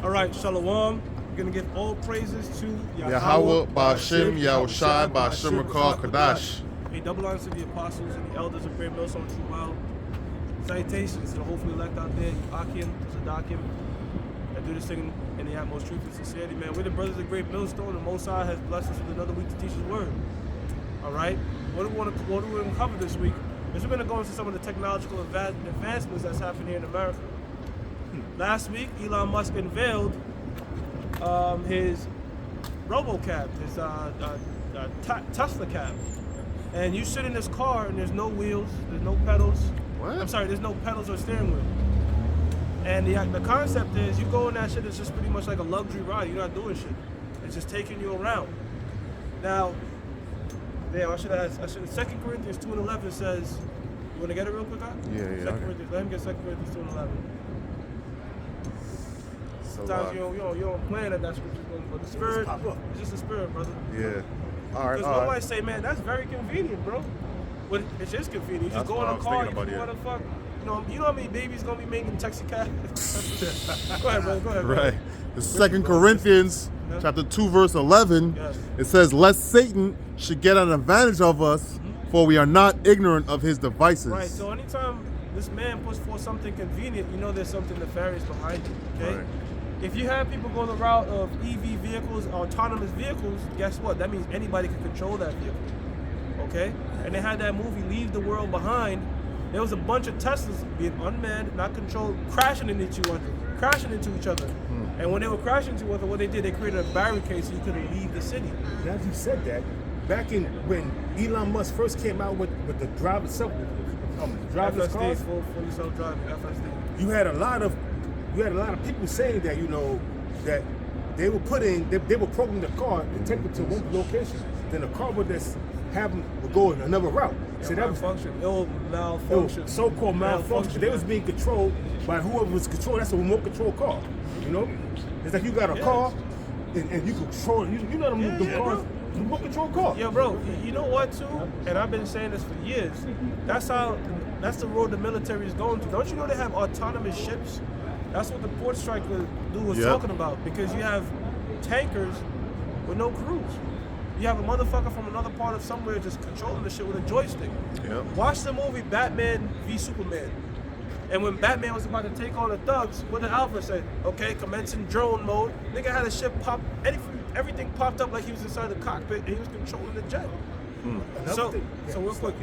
All right, Shalom. We're going to give all praises to Yahweh, Ba'Shem, Yahushai, Ba'Shem, Rakal, Kadash. A double honor to the apostles and the elders of Great Millstone True Well. Salutations to the hopefully elect out there, Akim, Sadakim, that do this thing in the utmost truth and sincerity, man. We're the brothers of Great Millstone, and Most High has blessed us with another week to teach His word. All right? What do we want to cover this week? Is we're going to go into some of the technological advancements that's happening here in America. Last week, Elon Musk unveiled his RoboCab, his Tesla cab. And you sit in this car and there's no wheels, there's no pedals. What? I'm sorry, there's no pedals or steering wheel. And the concept is you go in that shit, it's just pretty much like a luxury ride. You're not doing shit. It's just taking you around. Now, damn, I should have asked. 2 Corinthians 2:11 says, you want to get it real quick, huh? Yeah. 2 Corinthians, let him get 2 Corinthians 2:11. Sometimes you don't plan that scripture's going, but the spirit, it's just the spirit, brother. Yeah. All right. Because one might say, man, that's very convenient, bro. But it's just convenient. You just go in a car, you do what the fuck. You know how many babies gonna be making taxi cab? Go ahead, bro. Go ahead. Right. The 2 Corinthians chapter 2 verse 11. Yes. It says, "Lest Satan should get an advantage of us, for we are not ignorant of his devices." Right. So anytime this man puts forth something convenient, you know there's something nefarious behind it. Okay. Right. If you have people going the route of EV vehicles, autonomous vehicles, guess what? That means anybody can control that vehicle. Okay? And they had that movie Leave the World Behind. There was a bunch of Teslas being unmanned, not controlled, crashing into each other. And when they were crashing into each other, what they did, they created a barricade so you couldn't leave the city. Now that you said that, back in when Elon Musk first came out with the driverless FSD, cars, fully self-driving, FSD. you had a lot of people saying that that they were programming the car to take it to one location, then the car would go another route. So that was malfunction. So-called malfunction. They was being controlled by whoever was controlled. That's a remote control car. You know, it's like you got a car and you control. You know the cars. Bro. Remote control car. Yeah, bro. You know what too? And I've been saying this for years. That's the road the military is going to. Don't you know they have autonomous ships? That's what the port striker dude was talking about. Because you have tankers with no crews. You have a motherfucker from another part of somewhere just controlling the shit with a joystick. Yep. Watch the movie Batman v Superman. And when Batman was about to take on the thugs, what did Alfred say? Okay, commencing drone mode. Nigga had a ship pop, everything popped up like he was inside the cockpit and he was controlling the jet. So real quick,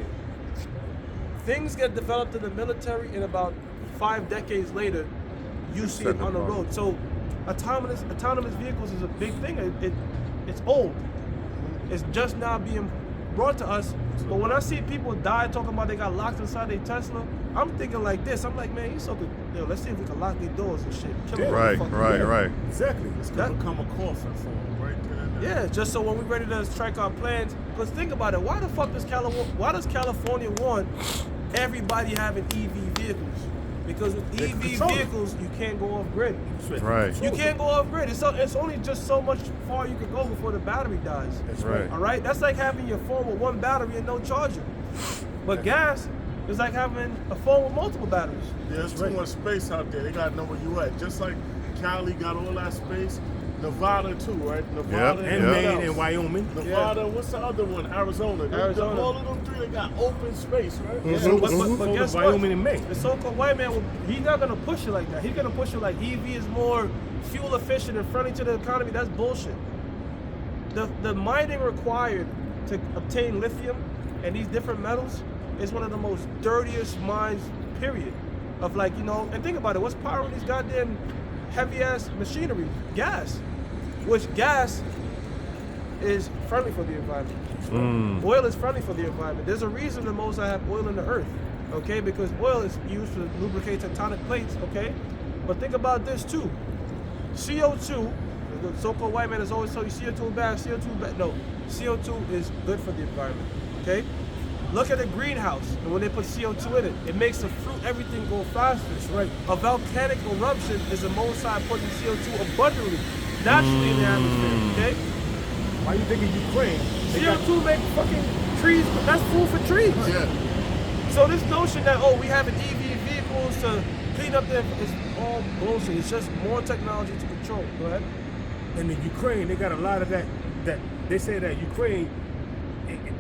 things get developed in the military and about 5 decades later, you see it on the road. So autonomous vehicles is a big thing. It's old. It's just now being brought to us. But when I see people die talking about they got locked inside their Tesla, I'm thinking like this. I'm like, man, you so good. Yo, let's see if we can lock their doors and shit. Right. Exactly. It's gonna become a coffin for them right there. Yeah, just so when we're ready to strike our plans. Because think about it. Why the fuck does California want everybody having EV vehicles? Because with EV vehicles, you can't go off grid. Right. You can't go off grid. It's only just so much far you can go before the battery dies. That's right. All right? That's like having your phone with one battery and no charger. But gas is like having a phone with multiple batteries. Yeah, there's too much space out there. They gotta know where you at. Just like Cali got all that space. Nevada too, right? Nevada and Maine and Wyoming. Nevada, what's the other one? Arizona. All of them three, they got open space, right? But guess Wyoming what? and Maine. The so-called white man, he's not gonna push it like that. He's gonna push it like EV is more fuel efficient and friendly to the economy. That's bullshit. The mining required to obtain lithium and these different metals is one of the most dirtiest mines, period. Of like, and think about it, what's powering these goddamn heavy ass machinery? Gas. Which gas is friendly for the environment. Oil is friendly for the environment. There's a reason the most I have oil in the earth, okay? Because oil is used to lubricate tectonic plates, okay? But think about this too. CO2, the so-called white man has always told you CO2 bad, CO2 bad. No, CO2 is good for the environment, okay? Look at a greenhouse, and when they put CO2 in it, it makes the fruit, everything go faster. That's right. A volcanic eruption is the most high putting CO2 abundantly, naturally in the atmosphere, okay? Why you think in Ukraine? CO2 make fucking trees, that's food for trees. Yeah. So this notion that, we have an EV vehicles to clean up there is all bullshit. It's just more technology to control. Go ahead. And in Ukraine, they got a lot of that. That they say that Ukraine,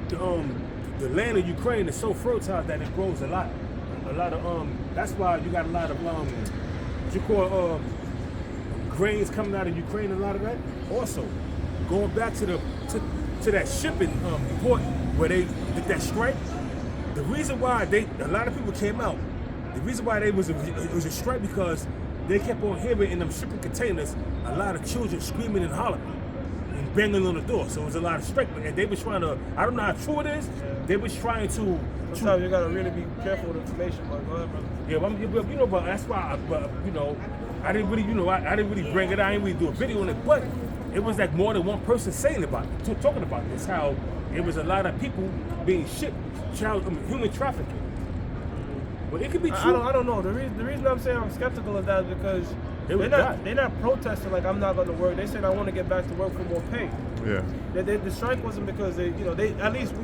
the land of Ukraine is so fertile that it grows a lot of That's why you got a lot of what you call grains coming out of Ukraine. A lot of that. Also, going back to that shipping port where they did that strike. The reason why a lot of people came out. The reason why it was a strike because they kept on hearing in them shipping containers a lot of children screaming and hollering and banging on the door. So it was a lot of strike, and they was trying to. I don't know how true it is. They was trying to. Sometimes you gotta really be careful with information, but go ahead, brother. Yeah, but that's why. I didn't really, I didn't really bring it out. I didn't really do a video on it, but it was like more than one person saying about it, talking about this. How it was a lot of people being shipped, human trafficking. But it could be true. I don't know. The reason I'm saying I'm skeptical of that is because they're not protesting like I'm not going to work. They said I want to get back to work for more pay. Yeah. The strike wasn't because they at least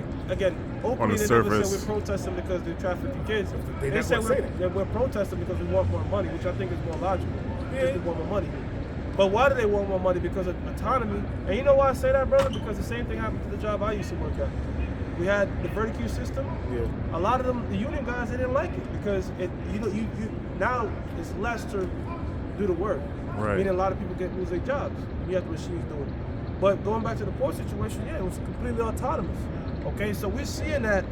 openly they never said we're protesting because they're trafficking kids. They said we're protesting because we want more money, which I think is more logical. Yeah. They want more money. But why do they want more money? Because of autonomy. And you know why I say that, brother? Because the same thing happened to the job I used to work at. We had the verticue system. Yeah. A lot of them, the union guys, they didn't like it because you now it's less to do the work. Right. Meaning a lot of people lose their jobs. You have the machines doing it. But going back to the port situation, yeah, it was completely autonomous. Okay, so we're seeing that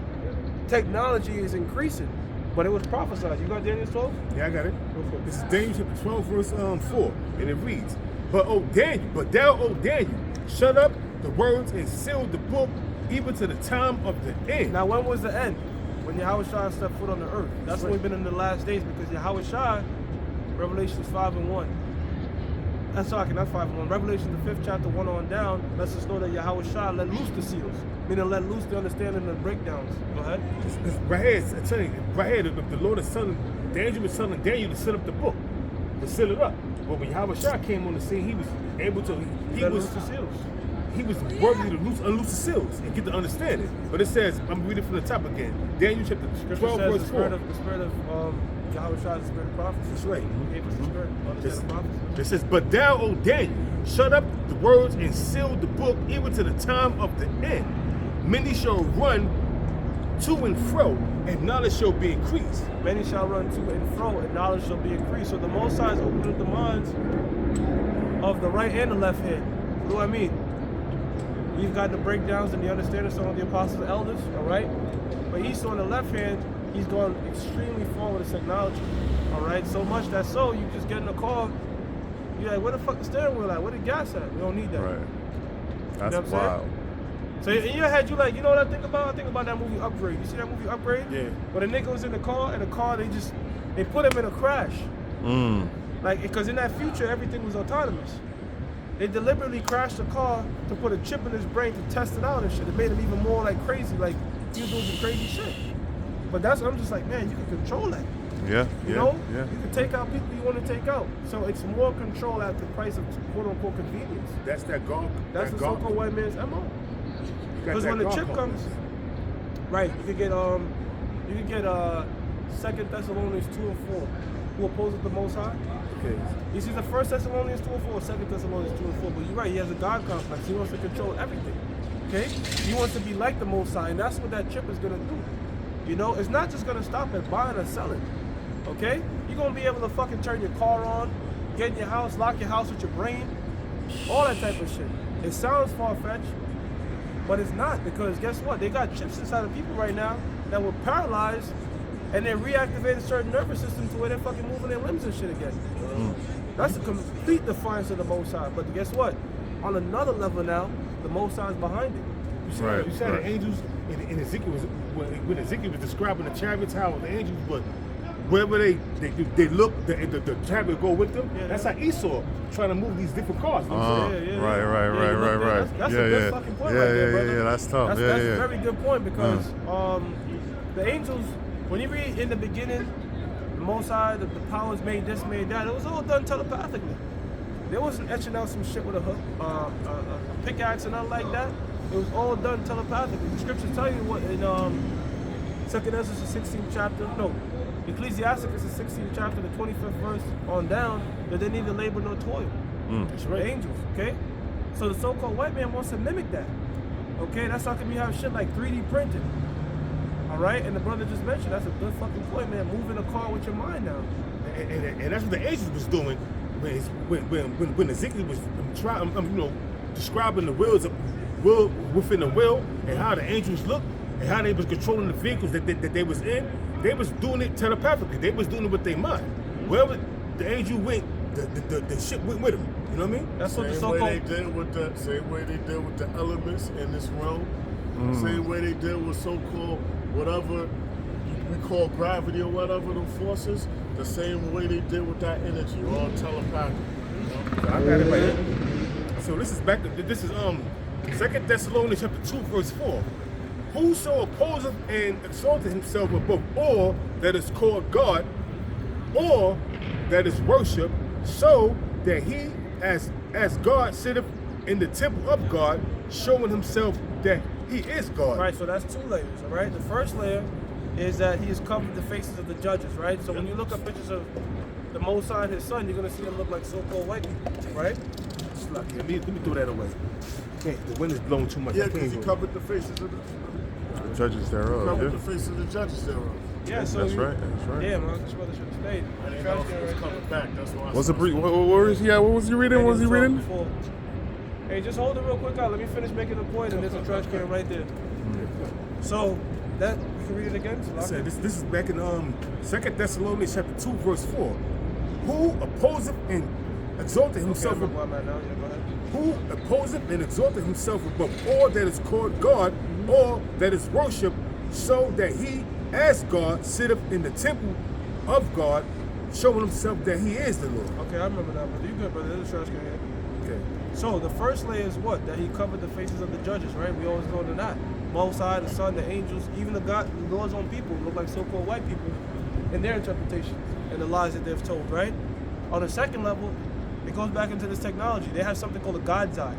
technology is increasing, but it was prophesied. You got Daniel 12? Yeah, I got it. This is Daniel chapter 12, verse 4, and it reads, But thou, O Daniel, shut up the words and seal the book even to the time of the end. Now, when was the end? When Yahweh Shai stepped foot on the earth. That's when we've been in the last days because Yahweh Shai, Revelations 5:1. That's talking, not 5:1. Revelation the 5th chapter 1 on down lets us know that Yahweh Shai let loose the seals, meaning let loose the understanding and breakdowns. Go ahead. It's right here, I'm telling you, right here, the Lord is telling, the angel was telling Daniel to set up the book, to seal it up. But when Yahweh Shai came on the scene, he was able to, he was the seals. He was worthy to unloose the seals and get the understanding. But it says, I'm reading from the top again. Daniel chapter 12, verse 4. The spirit of Yahweh Shai is the spirit of prophecy. That's right. He gave us the spirit of understanding prophecy. It says, But thou, O Daniel, shut up the words and seal the book even to the time of the end. Many shall run to and fro, and knowledge shall be increased. Many shall run to and fro, and knowledge shall be increased. So the Most High is opening the minds of the right and the left hand. What do I mean? We've got the breakdowns and the understanding of some of the apostles and elders, all right? But he's on the left hand, he's going extremely far with his technology, all right? So much that you just get in a car, you're like, where the fuck the steering wheel at? Where the gas at? We don't need that. Right. That's you know what wild. So in your head, you like, you know what I think about? I think about that movie Upgrade. You see that movie Upgrade? Yeah. Where the nigga was in the car, and the car, they put him in a crash. Like, because in that future, everything was autonomous. They deliberately crashed the car to put a chip in his brain to test it out and shit. It made him even more like crazy, like he was doing some crazy shit. But I'm just like, man, you can control that. Yeah. You know? Yeah. You can take out people you want to take out. So it's more control at the price of quote unquote convenience. That's that God. That's the so-called white man's MO. Because when the chip comes, right, you can get 2 Thessalonians 2 and 4, who opposes the Most High. Okay. You see the 1 Thessalonians 2 and 4, 2 Thessalonians 2 and 4, but you're right, he has a God complex. He wants to control everything. Okay? He wants to be like the Most High, and that's what that chip is gonna do. You know, it's not just gonna stop at buying or selling. Okay? You're gonna be able to fucking turn your car on, get in your house, lock your house with your brain, all that type of shit. It sounds far-fetched, but it's not, because guess what? They got chips inside of people right now that were paralyzed, and they reactivated certain nervous system to where they're fucking moving their limbs and shit again. That's a complete defiance of the Most High. But guess what? On another level now, the Most High is behind it. You said the angels in Ezekiel when Ezekiel was describing the chariots, how the angels, but wherever they look, the chariot go with them. Yeah, that's how Esau trying to move these different cars. Right. That's a good fucking point right there, brother. Yeah, that's tough. That's a very good point, because the angels, when you read in the beginning, the Most High, the powers made this, made that, it was all done telepathically. There wasn't etching out some shit with a hook, a pickaxe and nothing like that. It was all done telepathically. The scriptures tell you what in 2 Ezra, the 16th chapter, no, Ecclesiasticus, the 16th chapter, the 25th verse on down, that they neither labor nor toil. That's The right. angels, okay? So the so-called white man wants to mimic that. Okay, that's how come you have shit like 3D printed. All right, and the brother just mentioned that's a good fucking point, man. Moving a car with your mind now. And that's what the angels was doing when Ezekiel was describing the will within the will and how the angels looked and how they was controlling the vehicles that they was in. They was doing it telepathically. They was doing it with their mind. Wherever the angel went, the shit went with him. You know what I mean? That's what the Same way so-called they did with the same way they did with the elements in this realm. Same way they did with so-called whatever we call gravity or whatever the forces. The same way they did with that energy, all telepathic. So I got it right here. So this is 2 Thessalonians chapter 2, verse 4. Whoso opposeth and exalteth himself above all that is called God, or that is worship, so that he as God sitteth in the temple of God, showing himself that he is God. Right, so that's 2 layers, all right? The first layer is that he has covered the faces of the judges, right? So when you look up pictures of the Most High and his son, you're going to see them look like so-called white people, right? It's like, let me throw that away. The wind is blowing too much. Yeah, I can't because he go. covered the faces of the Judges thereof. covered Yeah. the faces of the judges thereof. Yeah, so That's right. That's right. Yeah, man, this brother should have stayed. I didn't Trash know if can it was right coming there. back. That's why. What's the brief? What was he? What was he reading? What was he reading? Before. Hey, just hold it real quick out. Let me finish making the point, and there's a trash can right there. So that you can read it again. So So this is back in 2 Thessalonians chapter 2, verse 4. Who opposeth and exalteth himself Okay, where I'm at now. Yeah, go ahead. who opposeth and exalteth himself above all that is called God, or that is worship, so that he as God sitteth in the temple of God, showing himself that he is the Lord. Okay, I remember that, brother. You good, brother? There's a trash can here. Okay. So the first layer is what? That he covered the faces of the judges, right? We always go to that. Most High, the Son, the angels, even the Lord's own people look like so-called white people in their interpretations and the lies that they've told, right? On the second level, it goes back into this technology. They have something called a God's Eye,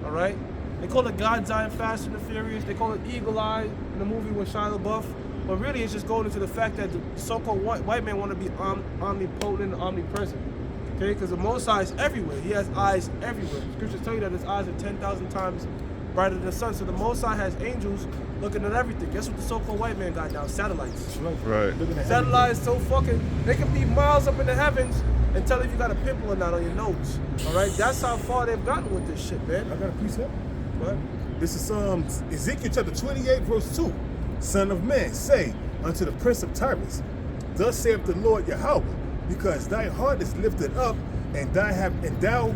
all right? They call it God's Eye in Fast and the Furious. They call it Eagle Eye in the movie with Shia LaBeouf. But really, it's just going into the fact that the so-called white man want to be omnipotent and omnipresent. Okay, because the Most High is everywhere. He has eyes everywhere. Scriptures tell you that his eyes are 10,000 times brighter than the sun. So the Most High has angels looking at everything. Guess what the so-called white man got now? Satellites. Right. Looking at Satellites so fucking, they can be miles up in the heavens and tell if you got a pimple or not on your nose. All right, that's how far they've gotten with this shit, man. I got a piece here. What? This is Ezekiel chapter 28, verse 2. Son of man, say unto the prince of Tyrus, thus saith the Lord Yahweh, because thy heart is lifted up, and thou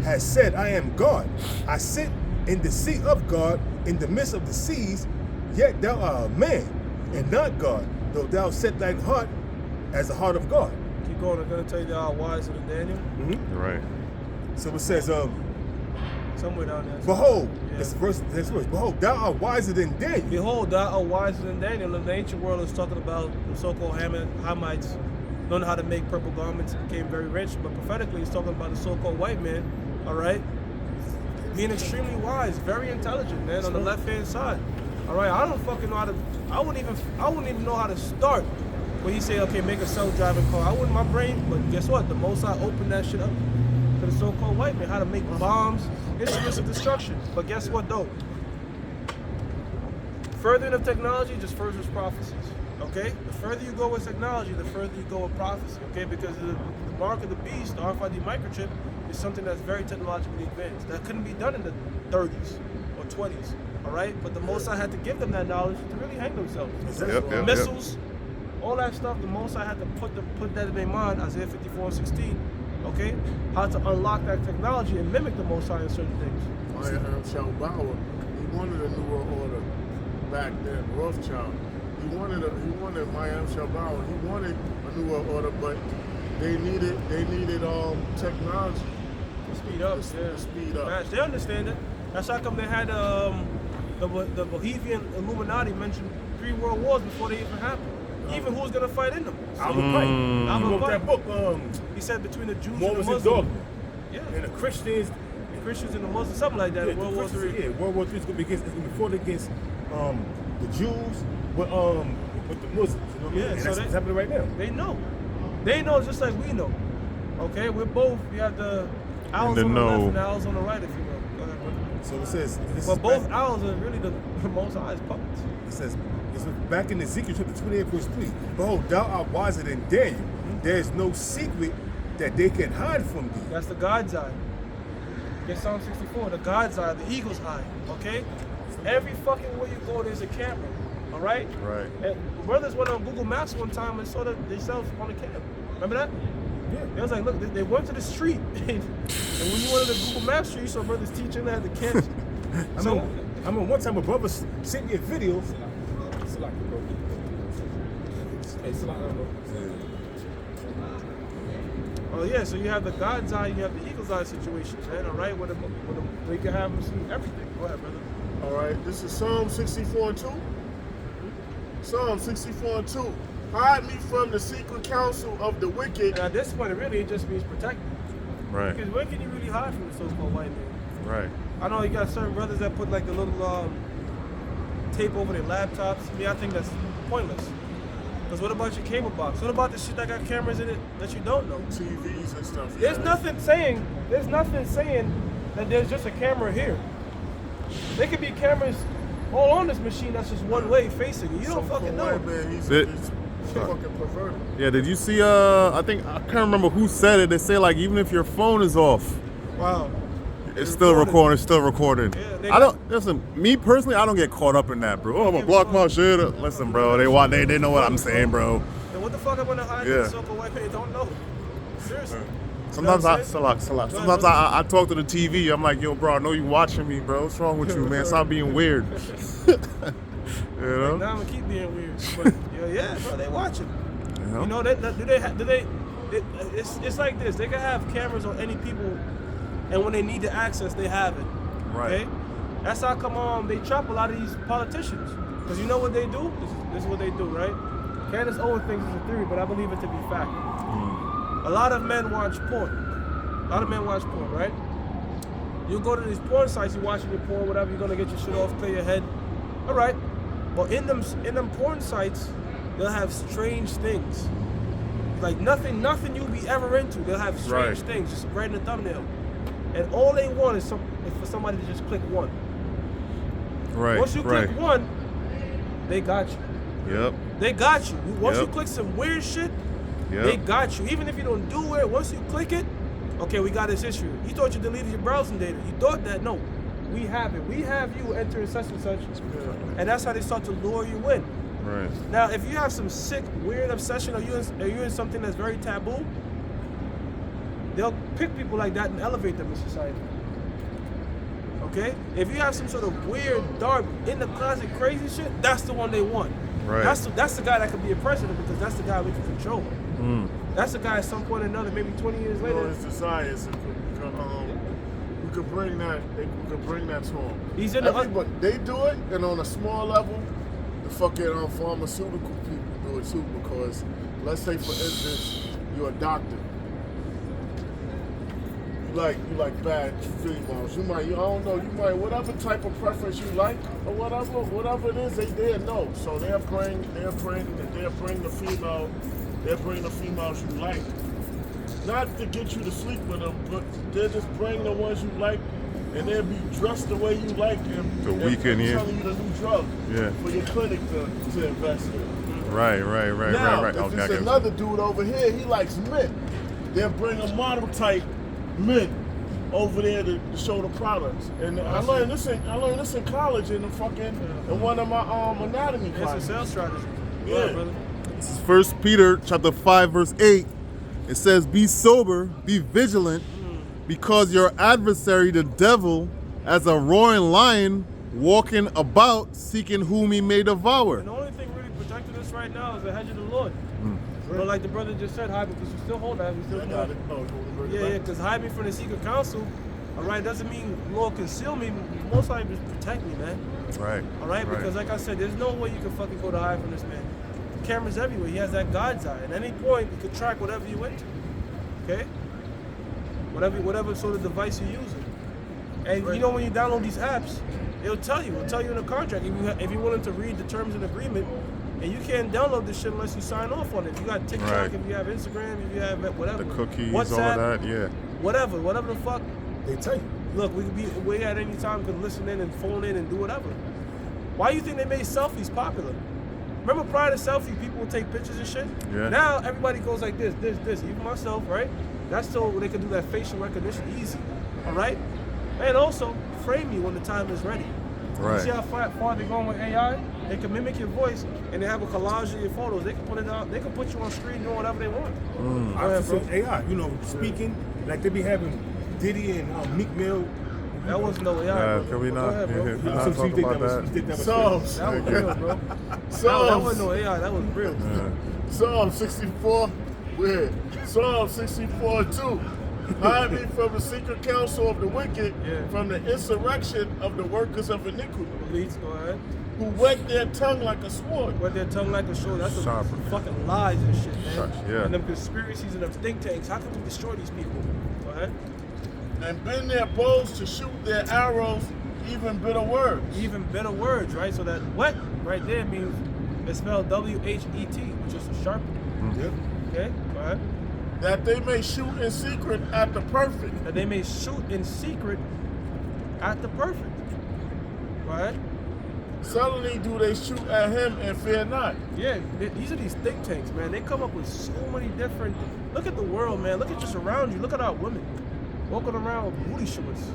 hast said, I am God. I sit in the seat of God, in the midst of the seas, yet thou art a man, and not God, though thou set thine heart as the heart of God. Keep going. I'm gonna tell you they are wiser than Daniel. Right. So it says, Somewhere down there. behold, Yeah. this verse, behold, thou art wiser than Daniel. Behold, thou art wiser than Daniel. In the ancient world, is talking about the so-called Hamites learned how to make purple garments and became very rich. But prophetically, it's talking about the so-called white man, all right, being extremely wise, very intelligent, man, on the left-hand side. All right, I don't fucking know how to. I wouldn't even know how to start. When he say, okay, make a self-driving car, I wouldn't my brain. But guess what? The Most High opened that shit up to the so-called white man, how to make bombs, instruments of destruction. But guess what though? Furthering of technology just furthers prophecies. Okay? The further you go with technology, the further you go with prophecy. Okay? Because the mark of the beast, the RFID microchip, is something that's very technologically advanced. That couldn't be done in the 30s or 20s. All right? But the Most High had to give them that knowledge to really hang themselves. Yep. Missiles, all that stuff, the Most High had to put that in their mind, Isaiah 54:16, okay? How to unlock that technology and mimic the Most High in certain things. Maya Herschel Bauer, he wanted a New World Order back then, Rothschild. He wanted Maya Herschel Bauer. He wanted a New World Order, but they needed technology. Speed up, yeah. Speed up. Match. They understand it. That's how come they had the Bohemian Illuminati mentioned 3 world wars before they even happened. Even who's gonna fight in them? Albert Pike. He Albert wrote Pike. that book, He said between the Jews and War the was in Muslims. Dogma. Yeah. And the Christians, The Christians and the Muslims, something like that. yeah, World the War Christians, III. yeah, World War III is gonna be fought against the Jews. When with the Muslims. You know what I mean? Yeah, And so that's what's happening right now. They know. They know just like we know. Okay, we have the owls the on the left know. and the owls on the right, if you will. Go ahead, brother. So it says, this But is both back, owls are really the most highest puppets. it says back in Ezekiel chapter 28 verse 3, behold, thou art wiser than Daniel. There is no secret that they can hide from thee. That's the God's eye. Get Psalm 64, the God's eye, the eagle's eye. Okay? Every fucking way you go, there's a camera. All right? Right. And brothers went on Google Maps one time and saw themselves on the camera. Remember that? Yeah. They was like, look, they went to the street. And when you went to the Google Maps street, you saw brothers teaching that the camera. I mean, one time a brother sent me a video. Oh yeah, so you have the God's eye, you have the eagle's eye situation, man. All right, where you can have them see everything. Go ahead, brother. All right, this is Psalm 64 and 2. Psalm 64 and 2. Hide me from the secret counsel of the wicked. And at this point, really, it just means protect. Right. Because where can you really hide from the so-called white man? Right. I know you got certain brothers that put like the little tape over their laptops. Me, I think that's pointless. Because what about your cable box? What about the shit that got cameras in it that you don't know? TVs and stuff. There's yeah. nothing saying that there's just a camera here. There could be cameras all on this machine that's just one way facing you. You don't Some fucking white know. man, he's Did- fucking perverted. Yeah, did you see, I can't remember who said it. They say, like, even if your phone is off, Wow. it's still recording, it's still recording. Yeah, they I don't, listen, me personally, I don't get caught up in that, bro. Oh, I'm gonna block my shit. Listen, bro, they know what I'm saying, bro. And what the fuck I'm gonna hide Yeah. from so-called white man? Don't know. Seriously. Sometimes You know what I'm saying? Sometimes I talk to the TV. I'm like, yo, bro, I know you watching me, bro. What's wrong with you, man? Stop being weird. you know? Now I'm gonna keep being weird. But yeah, bro, they watching. Yeah. You know, it's like this. They can have cameras on any people, and when they need the access, they have it. Right. Okay? That's how come they trap a lot of these politicians. Because you know what they do? This is what they do, right? Candace Owens thinks it's a theory, but I believe it to be fact. A lot of men watch porn. Right? You go to these porn sites, you're watching your porn, whatever, you're gonna get your shit off, clear your head. All right. But in them porn sites, they'll have strange things. Like nothing you'll be ever into. They'll have strange things, just right in the thumbnail. And all they want is for somebody to just click one. Right. Once you click one, they got you. Yep. They got you. Once you Yep. click some weird shit, Yep. they got you. Even if you don't do it, once you click it, okay, we got this issue. You thought you deleted your browsing data. You thought that. No, we have it. We have you entering such and such. And that's how they start to lure you in. Right. Now, if you have some sick, weird obsession, or you in something that's very taboo, they'll pick people like that and elevate them in society. Okay? If you have some sort of weird, dark, in the closet, crazy shit, that's the one they want. Right. That's the guy that could be a president because that's the guy we can control. That's the guy at some point or another, maybe 20 years You know, later. it's the science. We could bring that. We could bring that to them. He's in the Everybody, they do it, and on a small level, the fucking pharmaceutical people do it too. Because let's say, for instance, you're a doctor. You like bad females. You might, I don't know. You might whatever type of preference you like or whatever it is, they know. So they'll bring the female. They'll bring the females you like. Not to get you to sleep with them, but they'll just bring the ones you like, and they'll be dressed the way you like them. The weekend, yeah. Telling you the new drug for your clinic to invest in. Right. Now, right. if it's another dude over here, he likes men. They'll bring a model type men over there to show the products. And I learned this in college in one of my anatomy It's a classes. sales strategy. Yeah. brother. This is 1 Peter chapter 5, verse 8. It says, be sober, be vigilant, because your adversary, the devil, as a roaring lion, walking about, seeking whom he may devour. And the only thing really protecting us right now is the hedge of the Lord. But like the brother just said, hide me, because you still hold that. We still I got got it. it. Oh, you want to bring it Yeah, back? because hide me from the secret council, all right, doesn't mean Lord conceal me. Most likely just protect me, man. Right. All right, because like I said, there's no way you can fucking go to hide from this man. Cameras everywhere. He has that God's eye. At any point, he could track whatever you into. Okay? Whatever sort of device you're using. And you know when you download these apps, it'll tell you in the contract. If you're willing to read the terms and agreement, And you can't download this shit unless you sign off on it. If you got TikTok, Right. if you have Instagram, if you have whatever. The cookies, WhatsApp, all that, yeah. whatever the fuck. They tell you. Look, we at any time could listen in and phone in and do whatever. Why do you think they made selfies popular? Remember prior to selfie, people would take pictures and shit? Yeah. Now everybody goes like this. Even myself, right? That's so they can do that facial recognition easy, all right? And also, frame you when the time is ready. Right. You see how far they're going with AI? They can mimic your voice, and they have a collage of your photos. They can put it out. They can put you on screen doing whatever they want. Go I ahead, say bro. AI, you know, speaking, like they be having Diddy and Meek Mill. That was no AI. bro. Can we Go not? ahead, bro. We So not you talk think about you that. think that was Psalms. That was real, bro. That Psalms. wasn't no AI. That was real. Yeah. Psalm 64, weird. Psalm 64:2. Hide me from the secret counsel of the wicked, Yeah. from the insurrection of the workers of iniquity, Please go ahead. who whet their tongue like a sword. With their tongue like a sword. That's some Sharper. fucking lies and shit, man. Shucks, yeah. And them conspiracies and them think tanks. How can we destroy these people? Go ahead. And bend their bows to shoot their arrows, even bitter words. Even better words, right? So that what right there means it's spelled W-H-E-T, which is a sharp. Yeah. Okay, go ahead. That they may shoot in secret at the perfect. That they may shoot in secret at the perfect. Go ahead. Suddenly do they shoot at him and fear not. Yeah, these are these think tanks, man. They come up with so many different. Look at the world, man. Look at just around you. Look at our women walking around with booty shorts.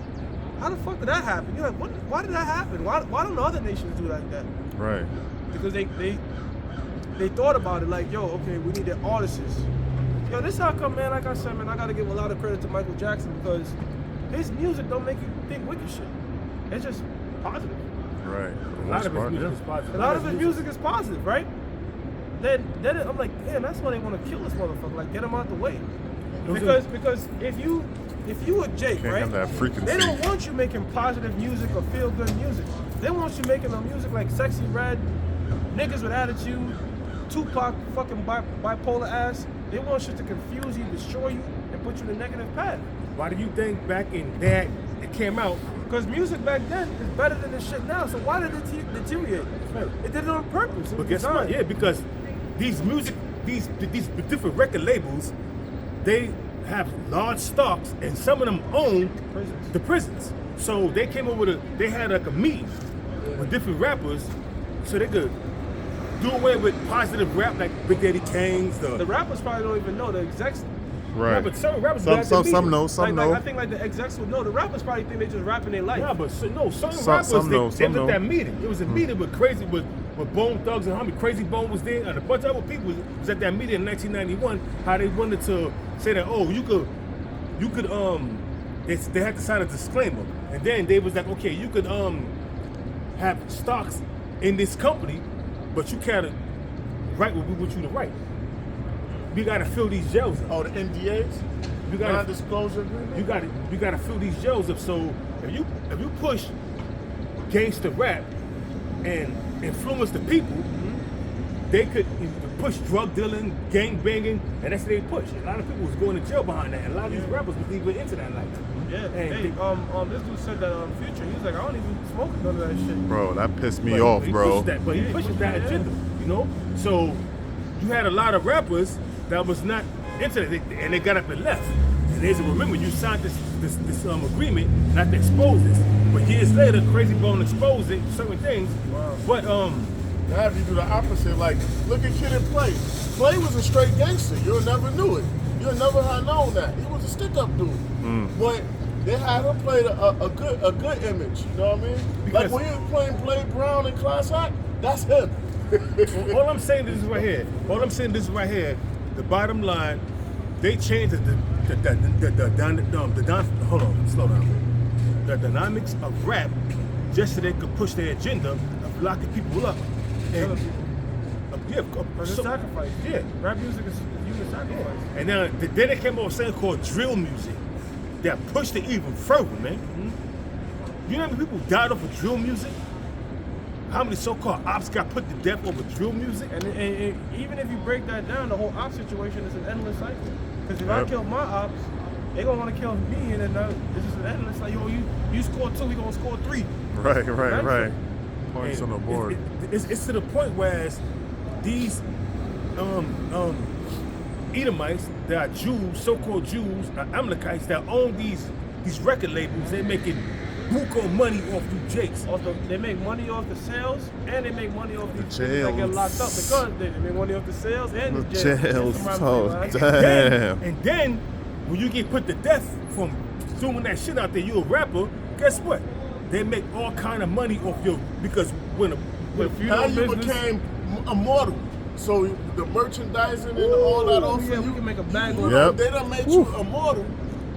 How the fuck did that happen? You're like, what? Why did that happen? Why don't the other nations do like that? Right. Because they thought about it like, yo, okay, we need the artists. Yo, this how come, man. Like I said, man, I gotta give a lot of credit to Michael Jackson because his music don't make you think wicked shit. It's just positive. Right. A lot of his music is A positive. lot of his music is positive, right? Then I'm like, damn, that's why they want to kill this motherfucker. Like, get him out the way. Because if you a Jake, Can't right? have that frequency. They don't want you making positive music or feel good music. They want you making a music like Sexy Red, niggas with attitude, Tupac fucking bipolar ass. They want shit to confuse you, destroy you, and put you in a negative path. Why do you think back in that it came out? Because music back then is better than this shit now. So why did it deteriorate? It did it on purpose. It But was guess what? designed. Yeah, because these different record labels, they have large stocks, and some of them own Prisons. the prisons. So they came up with they had like a meeting with different rappers, so they could do away with positive rap like Big Daddy Kane's. The rappers probably don't even know. The execs, Right. Yeah, but some rappers Some got the meeting. know, some know. I think like the execs would know. The rappers probably think they just rapping their life. Yeah, but some Some rappers know, they some was at know. that meeting. It was a meeting with Bone Thugs and Homie. Crazy Bone was there, and a bunch of other people was at that meeting in 1991. How they wanted to say that, oh, you could they had to sign a disclaimer, and then they was like, okay, you could have stocks in this company, but you can't write what we want you to write. We gotta fill these jails up. Oh, the NDAs? You gotta Non-disclosure agreement? you gotta fill these jails up. So if you push gangster rap and influence the people, they could push drug dealing, gang banging, and that's what they push. A lot of people was going to jail behind that, and a lot of these rappers was even into that like that. Yeah. And Hey, this dude said that on Future. He was like, I don't even smoke none of that shit. Bro, that pissed me But off, he bro. pushes that, but he Yeah, pushes that yeah. agenda, you know. So you had a lot of rappers that was not into that, and they got up and left. And they said, remember, you signed this agreement not to expose this. But years later, Crazy Bone exposed it, certain things. Wow. But Now have you do the opposite. Like, look at Kid and Play. Play was a straight gangster. You'll never knew it. You'll never have known that. He was a stick-up dude. But they had him play a good image. You know what I mean? Because- like when he was playing Blade Brown in Class Act, that's him. all I'm saying is right here. The bottom line, they changed hold on, slow down. The dynamics of rap just so they could push their agenda of locking people up. Killing And, people. Because it's sacrifice. Yeah. Rap music is human sacrifice. And then they came up with something called drill music that pushed it even further, man. You know how many people died off of drill music? How many so-called ops got put to death over drill music? And even if you break that down, the whole op situation is an endless cycle. Because if I Yep. kill my ops, they gonna want to kill me, and then it's just an endless. Like, yo, you score 2, we gonna score 3. Right. Points And on the board. It's to the point where these Edomites that are Jews, so-called Jews, Amalekites that own these record labels, they're making buco money off you Jakes. They make money off the sales, and they make money off these The niggas that get jails. locked up because they make money off the sales and the The jails. jails. That's Oh, right? damn. And then when you get put to death from doing that shit out there, you a rapper, guess what? They make all kind of money off you because when Now you became immortal. So the merchandising and all that off yeah, of we you, can make a bag on Yep. they done made you immortal,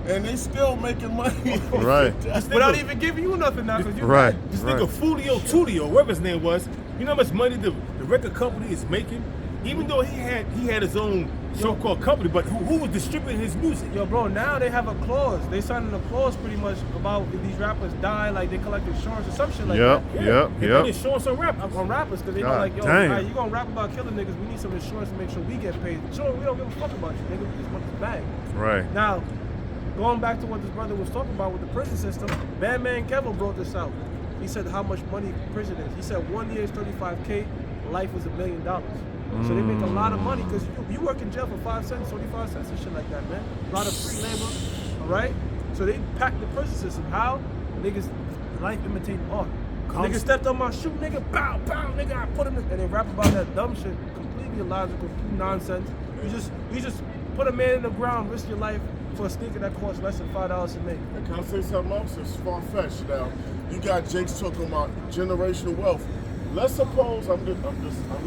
and they still making money. Right. without even giving you nothing now. Cause you Right. this right. nigga Fulio Tulio, whatever his name was, you know how much money the record company is making? Even though he had his own so-called company, but who was distributing his music? Yo, bro, now they have a clause. They signed a clause pretty much about if these rappers die, like they collect insurance or some shit like Yep. that. They got insurance on rappers. On rappers, because they know, God like, yo, damn. alright, you gonna rap about killing niggas, we need some insurance to make sure we get paid. Sure, we don't give a fuck about you, nigga, we just want this bag. Right. Now, going back to what this brother was talking about with the prison system, Bandman Kevin brought this out. He said how much money prison is. He said 1 year is $35K, life is $1 million. So they make a lot of money because you work in jail for 5 cents, 25 cents and shit like that, man. A lot of free labor, all right? So they pack the prison system. How? Niggas, life imitating art. Nigga stepped on my shoe, nigga, bow, bow, nigga, I put him in, and they rap about that dumb shit, completely illogical, nonsense. You just put a man in the ground, risk your life for a sneaker that costs less than $5 to make. And can I say something else? It's far-fetched now. You got Jake's talking about generational wealth. Let's suppose I'm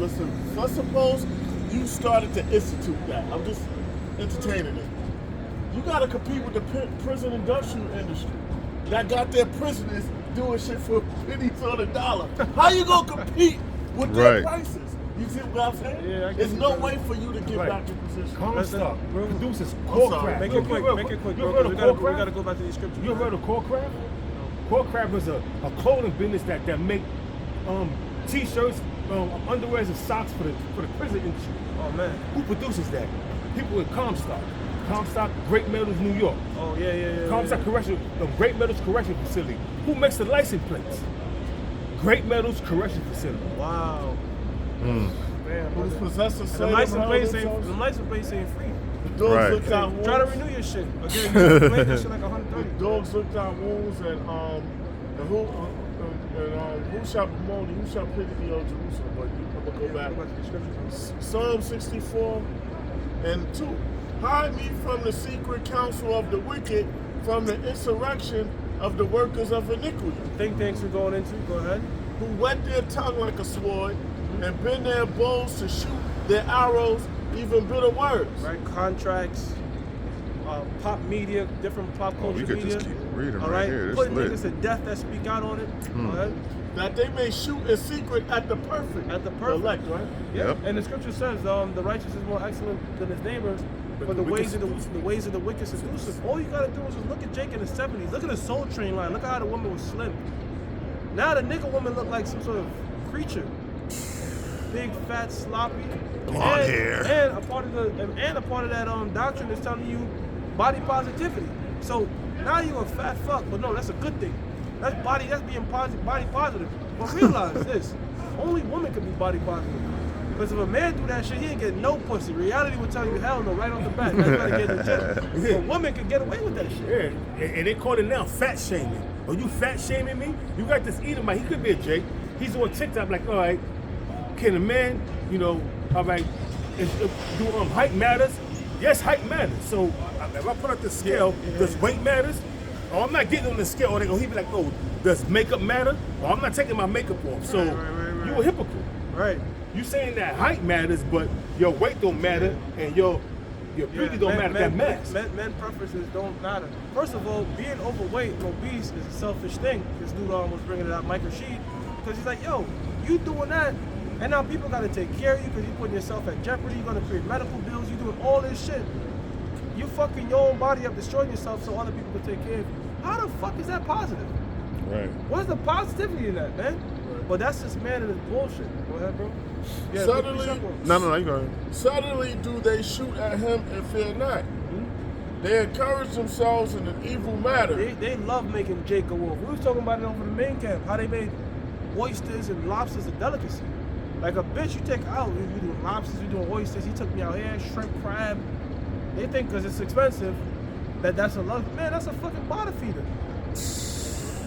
listening. Let's suppose you started to institute that. I'm just entertaining it. You got to compete with the prison industrial industry that got their prisoners doing shit for pennies on the dollar. How you gonna compete with their Right. prices? You see what I'm saying? Yeah, I get There's you, no brother. way for you to get Right. back in position. Comstock bro. produces I'm core sorry. crab. Make You it quick, heard- make it quick, You bro. heard 'cause of We core gotta crab? go back to these scriptures. You ever heard of Core Crab? Core Crab is a clothing business that make t-shirts, underwears, and socks for the prison industry. Oh, man. Who produces that? People in Comstock. Comstock Great Metals, New York. Oh, yeah. Comstock Correctional, the Great Metals Correctional Facility. Who makes the license plates? Great Metals Correctional Facility. Wow. Damn, Who's brother. possessed of And the slave license held plates themselves? ain't free. The dogs Right. looked out Try to wounds. renew your shit. Again, you make that shit like The 130. dogs looked out wounds and who shall bemoan you? Who shall pity thee, O Jerusalem? But I'm gonna go back. Go back to the scriptures. Psalm 64 and 2. Hide me from the secret counsel of the wicked, from the insurrection of the workers of iniquity, Think tanks we're going into. Go ahead. who whet their tongue like a sword and bend their bows to shoot their arrows, even bitter words. Right? Contracts, pop media, different pop Oh, culture we could media. just keep reading All right right? here. It's Putting lit. niggas to death that speak out on it. Go ahead. That they may shoot in secret at the perfect. At the perfect. elect, right? Yep. And the scripture says, the righteous is more excellent than his neighbor, but the ways of the ways of the wicked seduce him. All you gotta do is just look at Jake in the 70s. Look at the Soul Train line. Look at how the woman was slim. Now the nigga woman look like some sort of creature. Big, fat, sloppy. Blonde hair. And a part of that doctrine is telling you body positivity. So now you a fat fuck, but no, that's a good thing. That's being body positive. But realize this, only women can be body positive. Because if a man do that shit, he ain't get no pussy. Reality would tell you hell no right off the bat. That's gotta get in the gym. A woman can get away with that shit. Yeah, and they call it now fat shaming. Are you fat shaming me? You got this Edomite, he could be a Jake. He's on TikTok like, all right, can a man, all right, do height matters? Yes, height matters. So if I put up the scale, does weight matters? Or I'm not getting on the scale, or he'd be like, oh, does makeup matter? Or I'm not taking my makeup off. So Right. you a hypocrite. Right. You saying that height matters, but your weight don't matter, and your beauty don't matter. That matters. Men preferences don't matter. First of all, being overweight and obese is a selfish thing. This dude was bringing it out, Mike Rashid, because he's like, yo, you doing that, and now people got to take care of you because you're putting yourself at jeopardy. You're going to create medical bills. You're doing all this shit. You fucking your own body up, destroying yourself so other people can take care of you. How the fuck is that positive? Right. What's the positivity in that, man? But that's this man and his bullshit. Go ahead, bro. Yeah, Suddenly- No, you go ahead. Suddenly do they shoot at him and fear not. They encourage themselves in an evil matter. They love making Jake go off. We was talking about it over the main camp, how they made oysters and lobsters a delicacy. Like a bitch, you take out. We do lobsters, we do oysters. He took me out here, shrimp, crab. They think because it's expensive that's a luxury. Man, that's a fucking bottom feeder.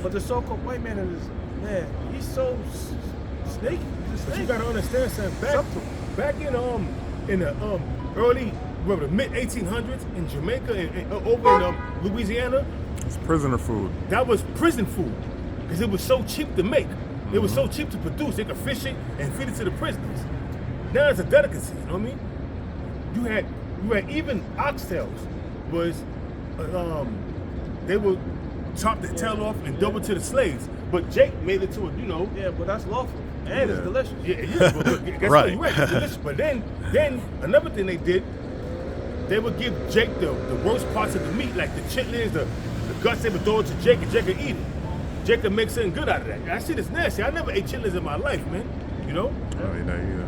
But the so-called white man is, man, he's so snaky. He's a But snake. you gotta understand something. Back in the early, the mid 1800s in Jamaica and over in Louisiana, It's prisoner food. that was prison food because it was so cheap to make. It was so cheap to produce. They could fish it and feed it to the prisoners. Now it's a delicacy. You know what I mean? You had even oxtails was they would chop the tail off and double to the slaves. But Jake made it to a, Yeah, but that's lawful. And it's delicious. yeah, but guess Right. what? You're right, it's delicious. But then another thing they did, they would give Jake the worst parts of the meat, like the chitlins, the guts. They would throw it to Jake, and Jake would eat it. Jake could make something good out of that. That shit is nasty. I never ate chitlins in my life, man. You know? Oh, yeah.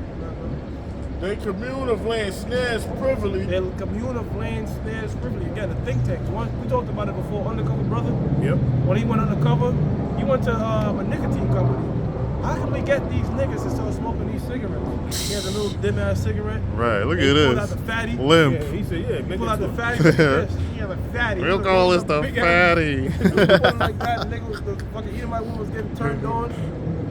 They commune of land snares privily. They're commune of land snares privily. Again, the think tank. We talked about it before. Undercover brother. Yep. When he went undercover, he went to a nicotine company. How can we get these niggas to start smoking these cigarettes? He has a little dim ass cigarette. Right, look He at pulled this. out the fatty. Limp. Yeah, he said, yeah, make Pull it out to the a- fatty. Yes, he had a fatty. We'll call this the Big ass- fatty. Pulling like that, the nigga was the fucking Edomite woman was getting turned on.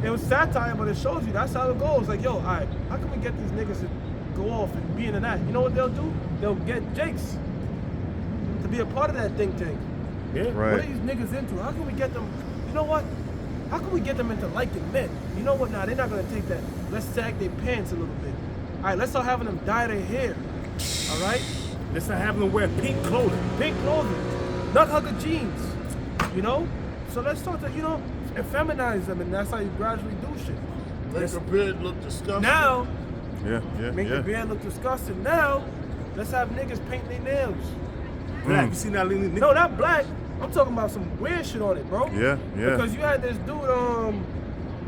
It was satire, but it shows you that's how it goes. Like, yo, all right, how can we get these niggas to go off and be in that? You know what they'll do? They'll get Jakes to be a part of that think tank. Yeah. Right. What are these niggas into? How can we get them? You know what? How can we get them into liking men? You know what? Now they're not gonna take that. Let's sag their pants a little bit. All right, let's start having them dye their hair. All right, Let's not have them wear pink clothing. pink clothing, nut hugger jeans. You know, so let's start to feminize them, and that's how you gradually do shit. Make a beard look disgusting. Now, Yeah. make the beard look disgusting. Now, let's have niggas paint their nails. Black. You see that? No, not black. I'm talking about some weird shit on it, bro. Yeah. Because you had this dude,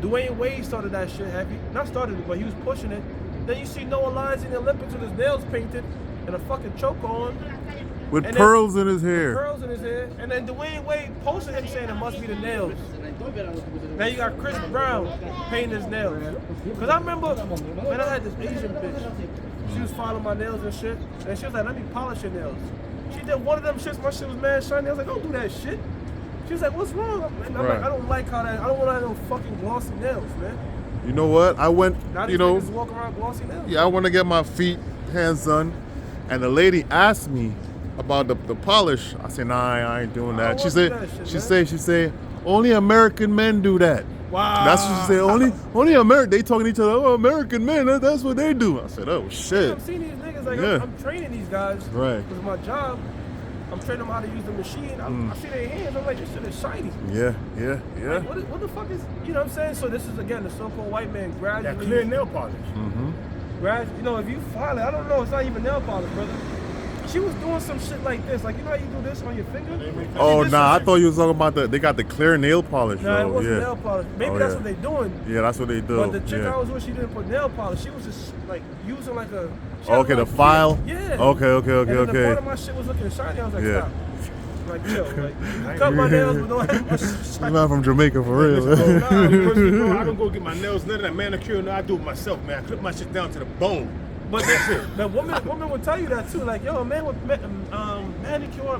Dwayne Wade started that shit heavy. Not started it, but he was pushing it. Then you see Noah Lyons in the Olympics with his nails painted and a fucking choke on, With And pearls in his hair. curls in his hair. And then Dwayne Wade posted him saying it must be the nails. Now you got Chris Brown painting his nails. Because I remember when I had this Asian bitch. She was filing my nails and shit. And she was like, let me polish your nails. She did one of them shits, my shit was mad shiny. I was like, don't do that shit. She was like, what's wrong? And I'm Right. like, I don't like how that, I don't want to have no fucking glossy nails, man. You know what? I went, Now you these know, niggas walk around glossy nails. yeah, I want to get my hands done. And the lady asked me about the polish. I said, nah, I ain't doing I that. don't She wanna do said, that shit, she said, only American men do that. Wow. That's what she said. Only American. They talking to each other. Oh, American men. That's what they do. I said, oh shit. I'm seeing these niggas, like, Yeah. I'm training these guys. Right. Because my job, I'm training them how to use the machine. I see their hands, I'm like, this shit is shiny. Yeah. Like, what the fuck is, you know what I'm saying? So this is, again, the so-called white man That gradually. clear nail polish. You know, if you file it, I don't know, it's not even nail polish, brother. She was doing some shit like this. Like, you know how you do this on your finger? Oh She did nah, I some thought you was talking about they got the clear nail polish. shit. Nah, it though. wasn't Yeah. nail polish. Maybe Oh, that's yeah. what they doing. Yeah, that's what they do. But the chick yeah. I was with, she didn't put nail polish. She was just like using like a. she Oh, had, okay, the like, file? Yeah. Okay. And then the part Okay. of my shit was looking shiny. I was like, Yeah. stop. Like, yo, like, you cut my nails, but don't have much He's shiny. not from Jamaica for real. Nah, personally, bro, I don't go get my nails, none of that manicure. No, I do it myself, man. I clip my shit down to the bone. But the woman will tell you that too. Like, yo, a man with manicure,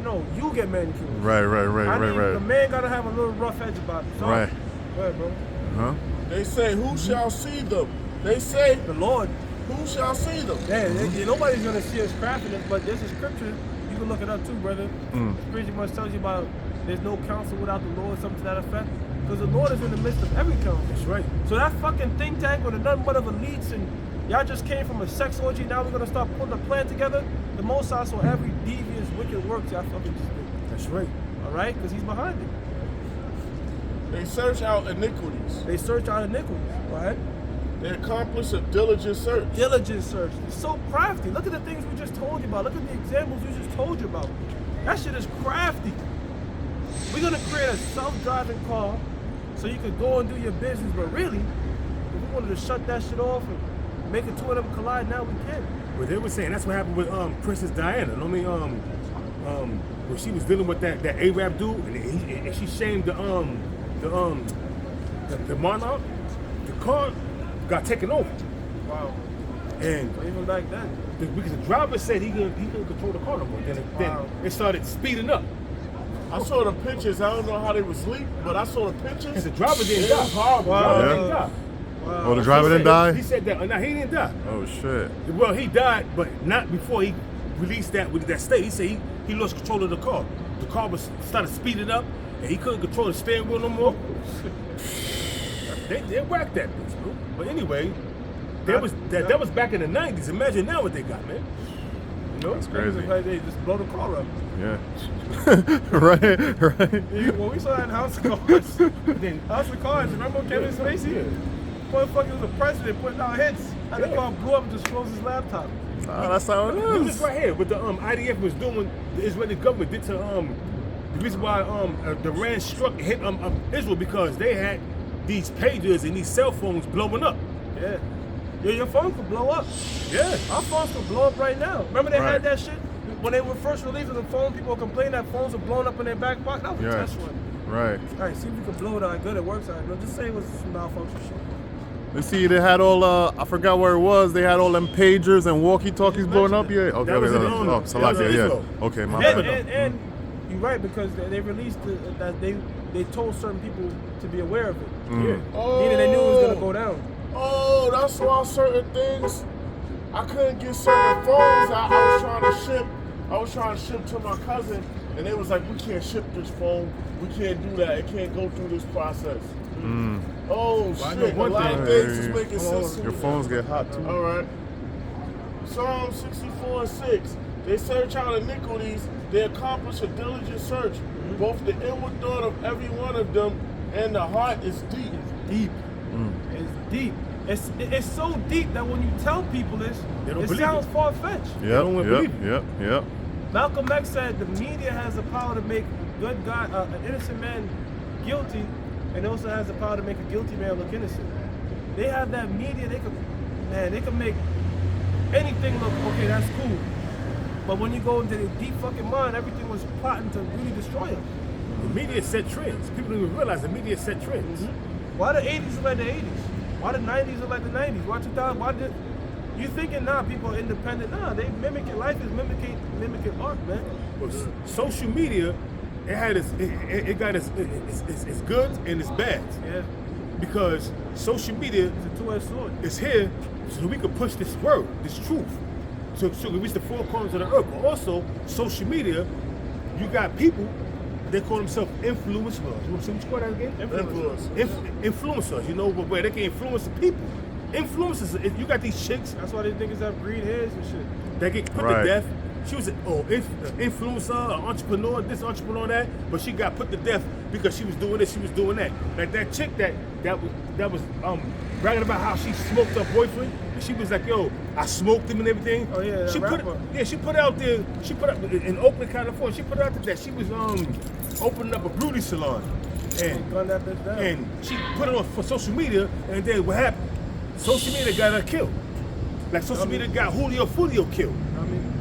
no, you get manicure. Right. The man gotta have a little rough edge about it. So, Right. Go ahead, bro. Huh? They say, who shall see them? They say, The Lord. who shall see them? Nobody's gonna see us crafting it, but there's a scripture. You can look it up too, brother. It pretty much tells you about there's no counsel without the Lord, something to that effect. Because the Lord is in the midst of every counsel. That's right. So that fucking think tank with nothing but of elites and y'all just came from a sex orgy, now we're gonna start putting a plan together. The Most High saw every devious, wicked work y'all fucking just did. That's right. Alright? Because he's behind it. They search out iniquities. They search out iniquities. Go ahead. They accomplish a diligent search. Diligent search. It's so crafty. Look at the things we just told you about. Look at the examples we just told you about. That shit is crafty. We're gonna create a self-driving car so you could go and do your business, but really, if we wanted to shut that shit off and make the two of them collide, now we can. But they were saying that's what happened with Princess Diana. I mean, when she was dealing with that Arab dude, and she shamed the monarch. The car got taken over. Wow. And Even back then. because the driver said he couldn't control the car no more. Then it started speeding up. I saw the pictures. I don't know how they was leaked, but I saw the pictures. And the driver didn't It die. was horrible. Wow. The driver Yeah. didn't die. Oh, the driver didn't He die? said that. No, he didn't die. Oh, shit. Well, he died, but not before he released that with that state. He said he lost control of the car. The car started speeding up, and he couldn't control the steering wheel no more. They whacked that bitch, bro. But anyway, that was back in the 90s. Imagine now what they got, man. You know? That's crazy. Like they just blow the car up. Yeah. right. When we saw that in House of Cards, Then House of Cards, remember Kevin Spacey? Yeah. Motherfucker was the president putting out hits, and the Yeah. car blew up and just closed his laptop. Oh, that's how it do this is. right here. What the IDF was doing, the Israeli government did to the reason why the Iran struck hit Israel because they had these pagers and these cell phones blowing up. Yeah. Your phone could blow up. Yeah. Our phones could blow up right now. Remember they Right. had that shit? When they were first releasing the phone, people were complaining that phones were blowing up in their back pocket. That was a Yeah. test one. Right. All right, see if we can blow it out good. It works out. No, just say it was some malfunction shit. You see, they had all, I forgot where it was. They had all them pagers and walkie-talkies blowing up. Yeah. Okay. That was in Oh, that was Salakia, in yeah. Israel. Okay, my And, bad. and you're right, because they released that they told certain people to be aware of it. Yeah. Meaning they knew it was going to go down. Oh, that's why certain things I couldn't get certain phones. I was trying to ship to my cousin, and they was like, "We can't ship this phone. We can't do that. It can't go through this process." Oh I shit! know A one lot of thing. things is making sense. to Your me. phones get hot, too. All right. Psalm 64:6. They search out iniquities. They accomplish a diligent search. Both the inward thought of every one of them and the heart is deep. Deep. It's deep. It's so deep that when you tell people this, They don't it believe sounds it. far-fetched. don't wanna believe Yep. Malcolm X said the media has the power to make an innocent man guilty, and it also has the power to make a guilty man look innocent. They have that media. They can make anything look okay. That's cool. But when you go into the deep fucking mind, everything was plotting to really destroy us. The media set trends. People don't even realize the media set trends. Why the 80s are like the 80s? Why the 90s are like the 90s? Why 2000? Why did you thinking now people are independent? Nah, they mimicking. Life is mimicking art, man. But social media, it got its goods and its bads. Yeah, Because social media it's a two-edged sword. is here so we can push this word, this truth, so we can reach the four corners of the earth. But also, social media, you got people, they call themselves influencers. You want to see what you call that again? Influence. Influencers, you know, where they can influence the people. Influencers, if you got these chicks That's why they niggas have green hairs and shit. that get put Right. to death. She was an influencer, an entrepreneur, this entrepreneur, that, but she got put to death because she was doing this, she was doing that. Like that chick that was bragging about how she smoked her boyfriend, and she was like, "Yo, I smoked him and everything." Oh, yeah, that she rapper. she put out there. She put up in Oakland, California. She put out there that she was opening up a beauty salon, and Gun that bitch down. and she put it on for social media, and then what happened? Social media got her killed. Like social media got Julio Fulio killed. I mean,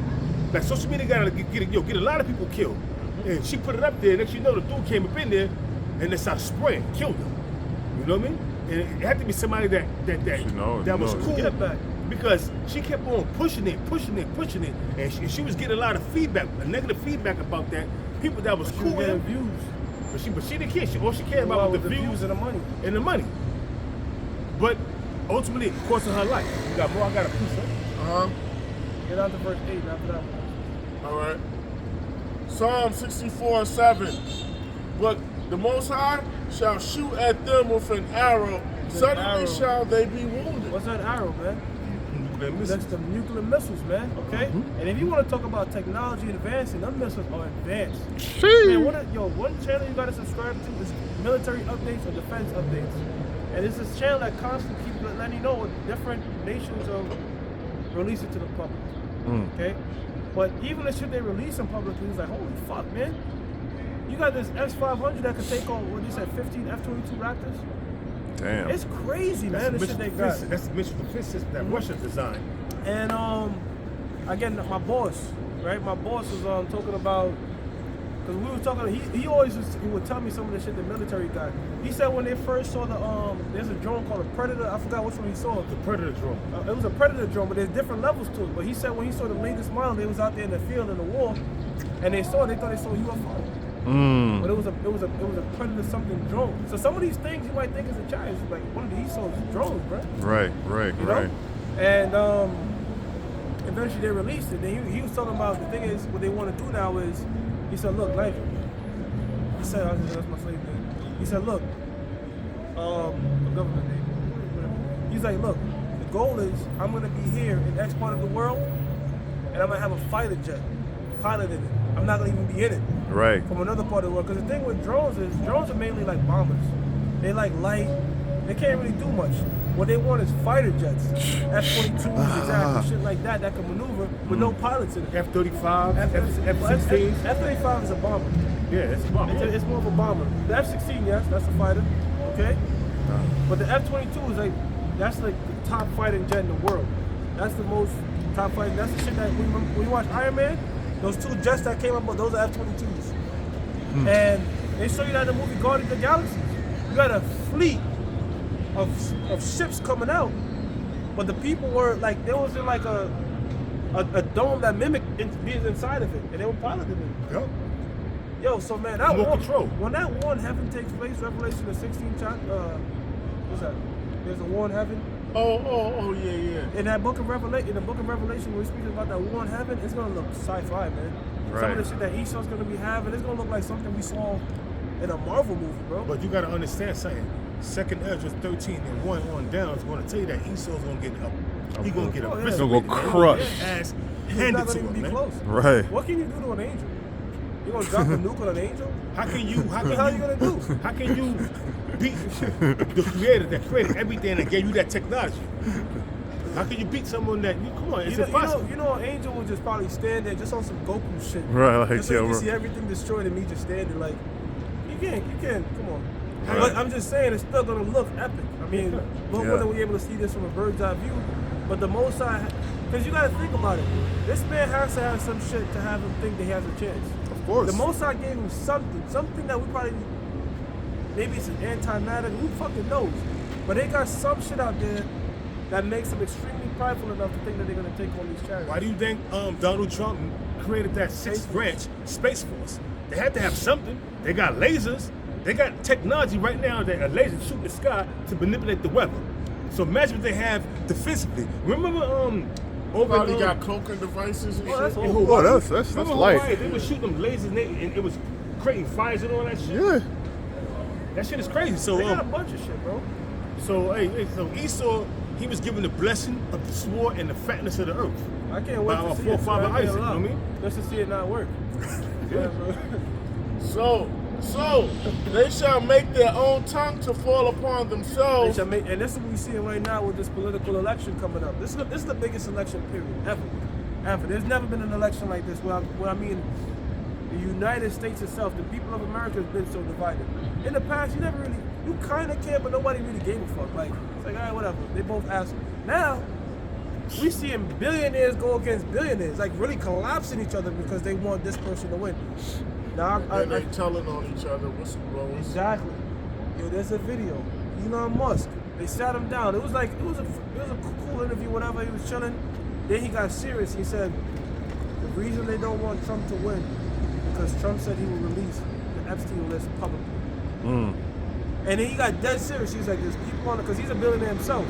Like social media got to get a lot of people killed. And she put it up there. Next you know, the dude came up in there, and they started spraying, killed him. You know what I mean? And it had to be somebody that was cool. Get it back. Because she kept on pushing it, and she was getting a lot of feedback, a negative feedback about that. People that was cool with getting her, views. but she didn't care. All she cared about was the views and the money. and the money. But ultimately, it cost her her life. You got more. I got a piece of. Get out to verse 8 after that. All right. Psalm 64:7. But the Most High shall shoot at them with an arrow. Suddenly arrow. shall they be wounded. What's that arrow, man? Missiles. That's the nuclear missiles, man. Okay. And if you want to talk about technology advancing, them missiles are advanced. Man, one channel you gotta subscribe to is military updates or defense updates. And it's this channel that constantly keeps letting you know what different nations are releasing to the public. Okay? But even the shit they release in public, it's like, holy fuck, man. You got this S-500 that could take on, what you said, 15 F-22 Raptors? Damn. It's crazy, man, the shit they got. That's the missile defense system that Russia designed. And again, my boss, right? My boss was talking about Because we were talking, he always he would tell me some of the shit the military got. He said when they first saw there's a drone called a Predator. I forgot which one he saw. The Predator drone. It was a Predator drone, but there's different levels to it. But he said when he saw the latest model, they was out there in the field in the war, and they thought they saw a UFO. But it was a Predator something drone. So some of these things you might think is a giant. It's like one of these drones, bro. Right. You know? And eventually they released it. Then he was talking about the thing is what they want to do now is. He said, look, like, he said, that's my slave name. He said, look, the government name. He's like, look, the goal is I'm going to be here in X part of the world, and I'm going to have a fighter jet piloting it. I'm not going to even be in it. Right. From another part of the world. Because the thing with drones is, drones are mainly like bombers. They like light. They can't really do much. What they want is fighter jets, F-22s, exactly, shit like that can maneuver with no pilots in it. F-35, F-16. F-35 is a bomber. Yeah, it's a bomber. It's more of a bomber. The F-16, yes, that's a fighter, okay? But the F-22 is that's like the top fighting jet in the world. That's the most top fighting. That's the shit that when you watch Iron Man, those two jets that came up, those are F-22s. And they show you that in the movie Guardians of the Galaxy. You got a fleet of ships coming out, but the people were like, there was in like a dome that mimicked being inside of it, and they were piloting it. Yep. Yo, so man, that More war, control. when that war in heaven takes place, Revelation the 16th chapter, what's that? There's a war in heaven. Oh, yeah. In that book of Revelation, when we speak about that war in heaven, it's gonna look sci-fi, man. Some of the shit that Esau's gonna be having, it's gonna look like something we saw in a Marvel movie, bro. But you gotta understand something. 2nd Ezra 13 and 1 on down is going to tell you that Esau's going to get up. He's going to get up. He's going to go crush. Ass He's handed not to gonna even him, be man. close. Right. What can you do to an angel? You gonna drop a nuke on an angel? How can you? What the hell you gonna do? How can you beat the creator that created everything that gave you that technology? How can you beat someone that you? Come on, it's impossible. You know, an angel would just probably stand there just on some Goku shit. Right, like, just so you yeah, can see everything destroyed and me just standing like, you can't. Come on. Right. But I'm just saying, it's still gonna look epic. I mean, whether we're able to see this from a bird's eye view, but the most because you gotta think about it. This man has to have some shit to have him think that he has a chance. Of course. The Most High gave him something that we probably, maybe it's an antimatter, who fucking knows? But they got some shit out there that makes them extremely prideful enough to think that they're gonna take on these chariots. Why do you think Donald Trump created that 6th branch Space Force? They had to have something. They got lasers. They got technology right now that a laser shoot the sky to manipulate the weather. So imagine what they have defensively. Remember over Probably got cloaking devices and shit. that's in all. Hawaii? Oh, that's Remember light. Hawaii? They would shoot them lasers and it was creating fires and all that shit. Yeah. That shit is crazy. So They got a bunch of shit, bro. so Esau, he was given the blessing of the sword and the fatness of the earth. I can't wait By to our see forefather it. Isaac, you know what I mean? Just to see it not work. Yeah, bro. So they shall make their own tongue to fall upon They themselves. shall make, and this is what we see right now with this political election coming up. This is the biggest election period ever. There's never been an election like this where I mean the United States itself, the people of America has been so divided. In the past, you kind of cared, but nobody really gave a fuck. Like, it's like, all right, whatever. They both asked. Now, we seeing billionaires go against billionaires, like really collapsing each other because they want this person to win. Now, And they telling on each other whistleblowers. exactly. Yo, there's a video. Elon Musk. They sat him down. It was a cool interview, whatever. He was chilling. Then he got serious. He said the reason they don't want Trump to win because Trump said he will release the Epstein list publicly. And then he got dead serious. He's like, there's people on it because he's a billionaire himself.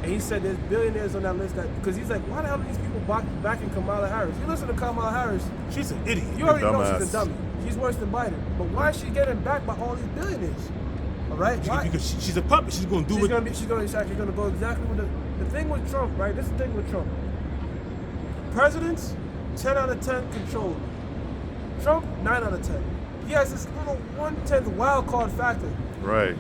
And he said there's billionaires on that list because he's like, why the hell are these people backing Kamala Harris? You listen to Kamala Harris, She's an idiot. you already know Dumbass. she's a dummy. She's worse than Biden. But why is she getting backed by all these billionaires? All right? Why? Because she's a puppet. She's going to do She's it. gonna go exactly with the thing with Trump, right? This is the thing with Trump. Presidents, 10 out of 10 control. Trump, 9 out of 10. He has this little 1/10 wild card factor. Right.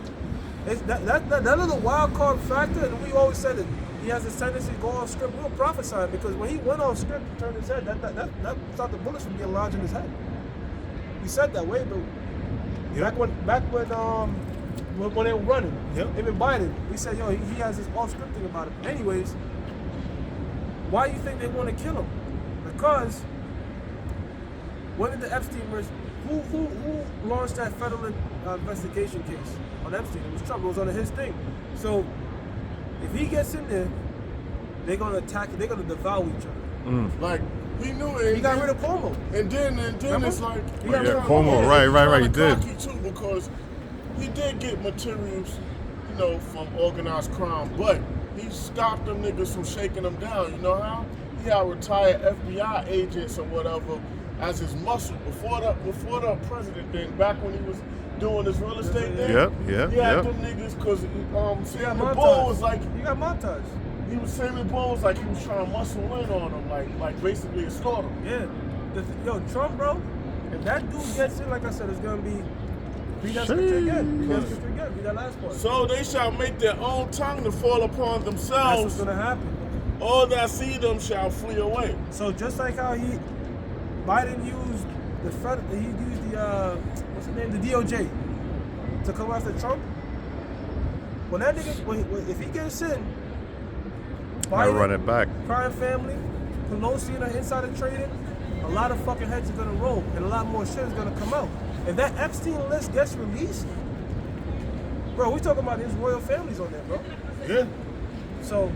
It's that little wild card factor, and we always said it. He has a tendency to go off script. We were prophesying because when he went off script and turned his head, that stopped the bullets from being lodged in his head. We said that way, but back when they were running, him and Biden, we said, yo, he has this off script thing about him. Anyways, why do you think they want to kill him? Because When did the Epstein who launched that federal investigation case on Epstein? It was Trump. It was on his thing. So if he gets in there, they're gonna attack. They're gonna devour each other. Like he knew it. He got rid of Cuomo. And then it's like He got rid of Cuomo, right, he did. Cocky too, because he did get materials, you know, from organized crime, but he stopped them niggas from shaking them down. You know how? He had retired FBI agents or whatever as his muscle before the president thing, back when he was doing his real estate thing. Yep. He had them niggas because Samuel Bull was like, you got montage. he was Samuel Bull was like he was trying to muscle in on him, like basically escort him. Yeah. Yo, Trump, bro, if that dude gets in, like I said, it's gonna be read that scripture again. Read that last part. So they shall make their own tongue to fall upon That's themselves. what's gonna happen. All that see them shall flee away. So just like how Biden used he used the what's the name, the DOJ to come after Trump. When that nigga, if he gets in, I Biden, run it back. crime family, Pelosi and her insider trading, a lot of fucking heads are gonna roll and a lot more shit is gonna come out. If that Epstein list gets released, bro, we talking about his royal families on there, bro. Yeah. So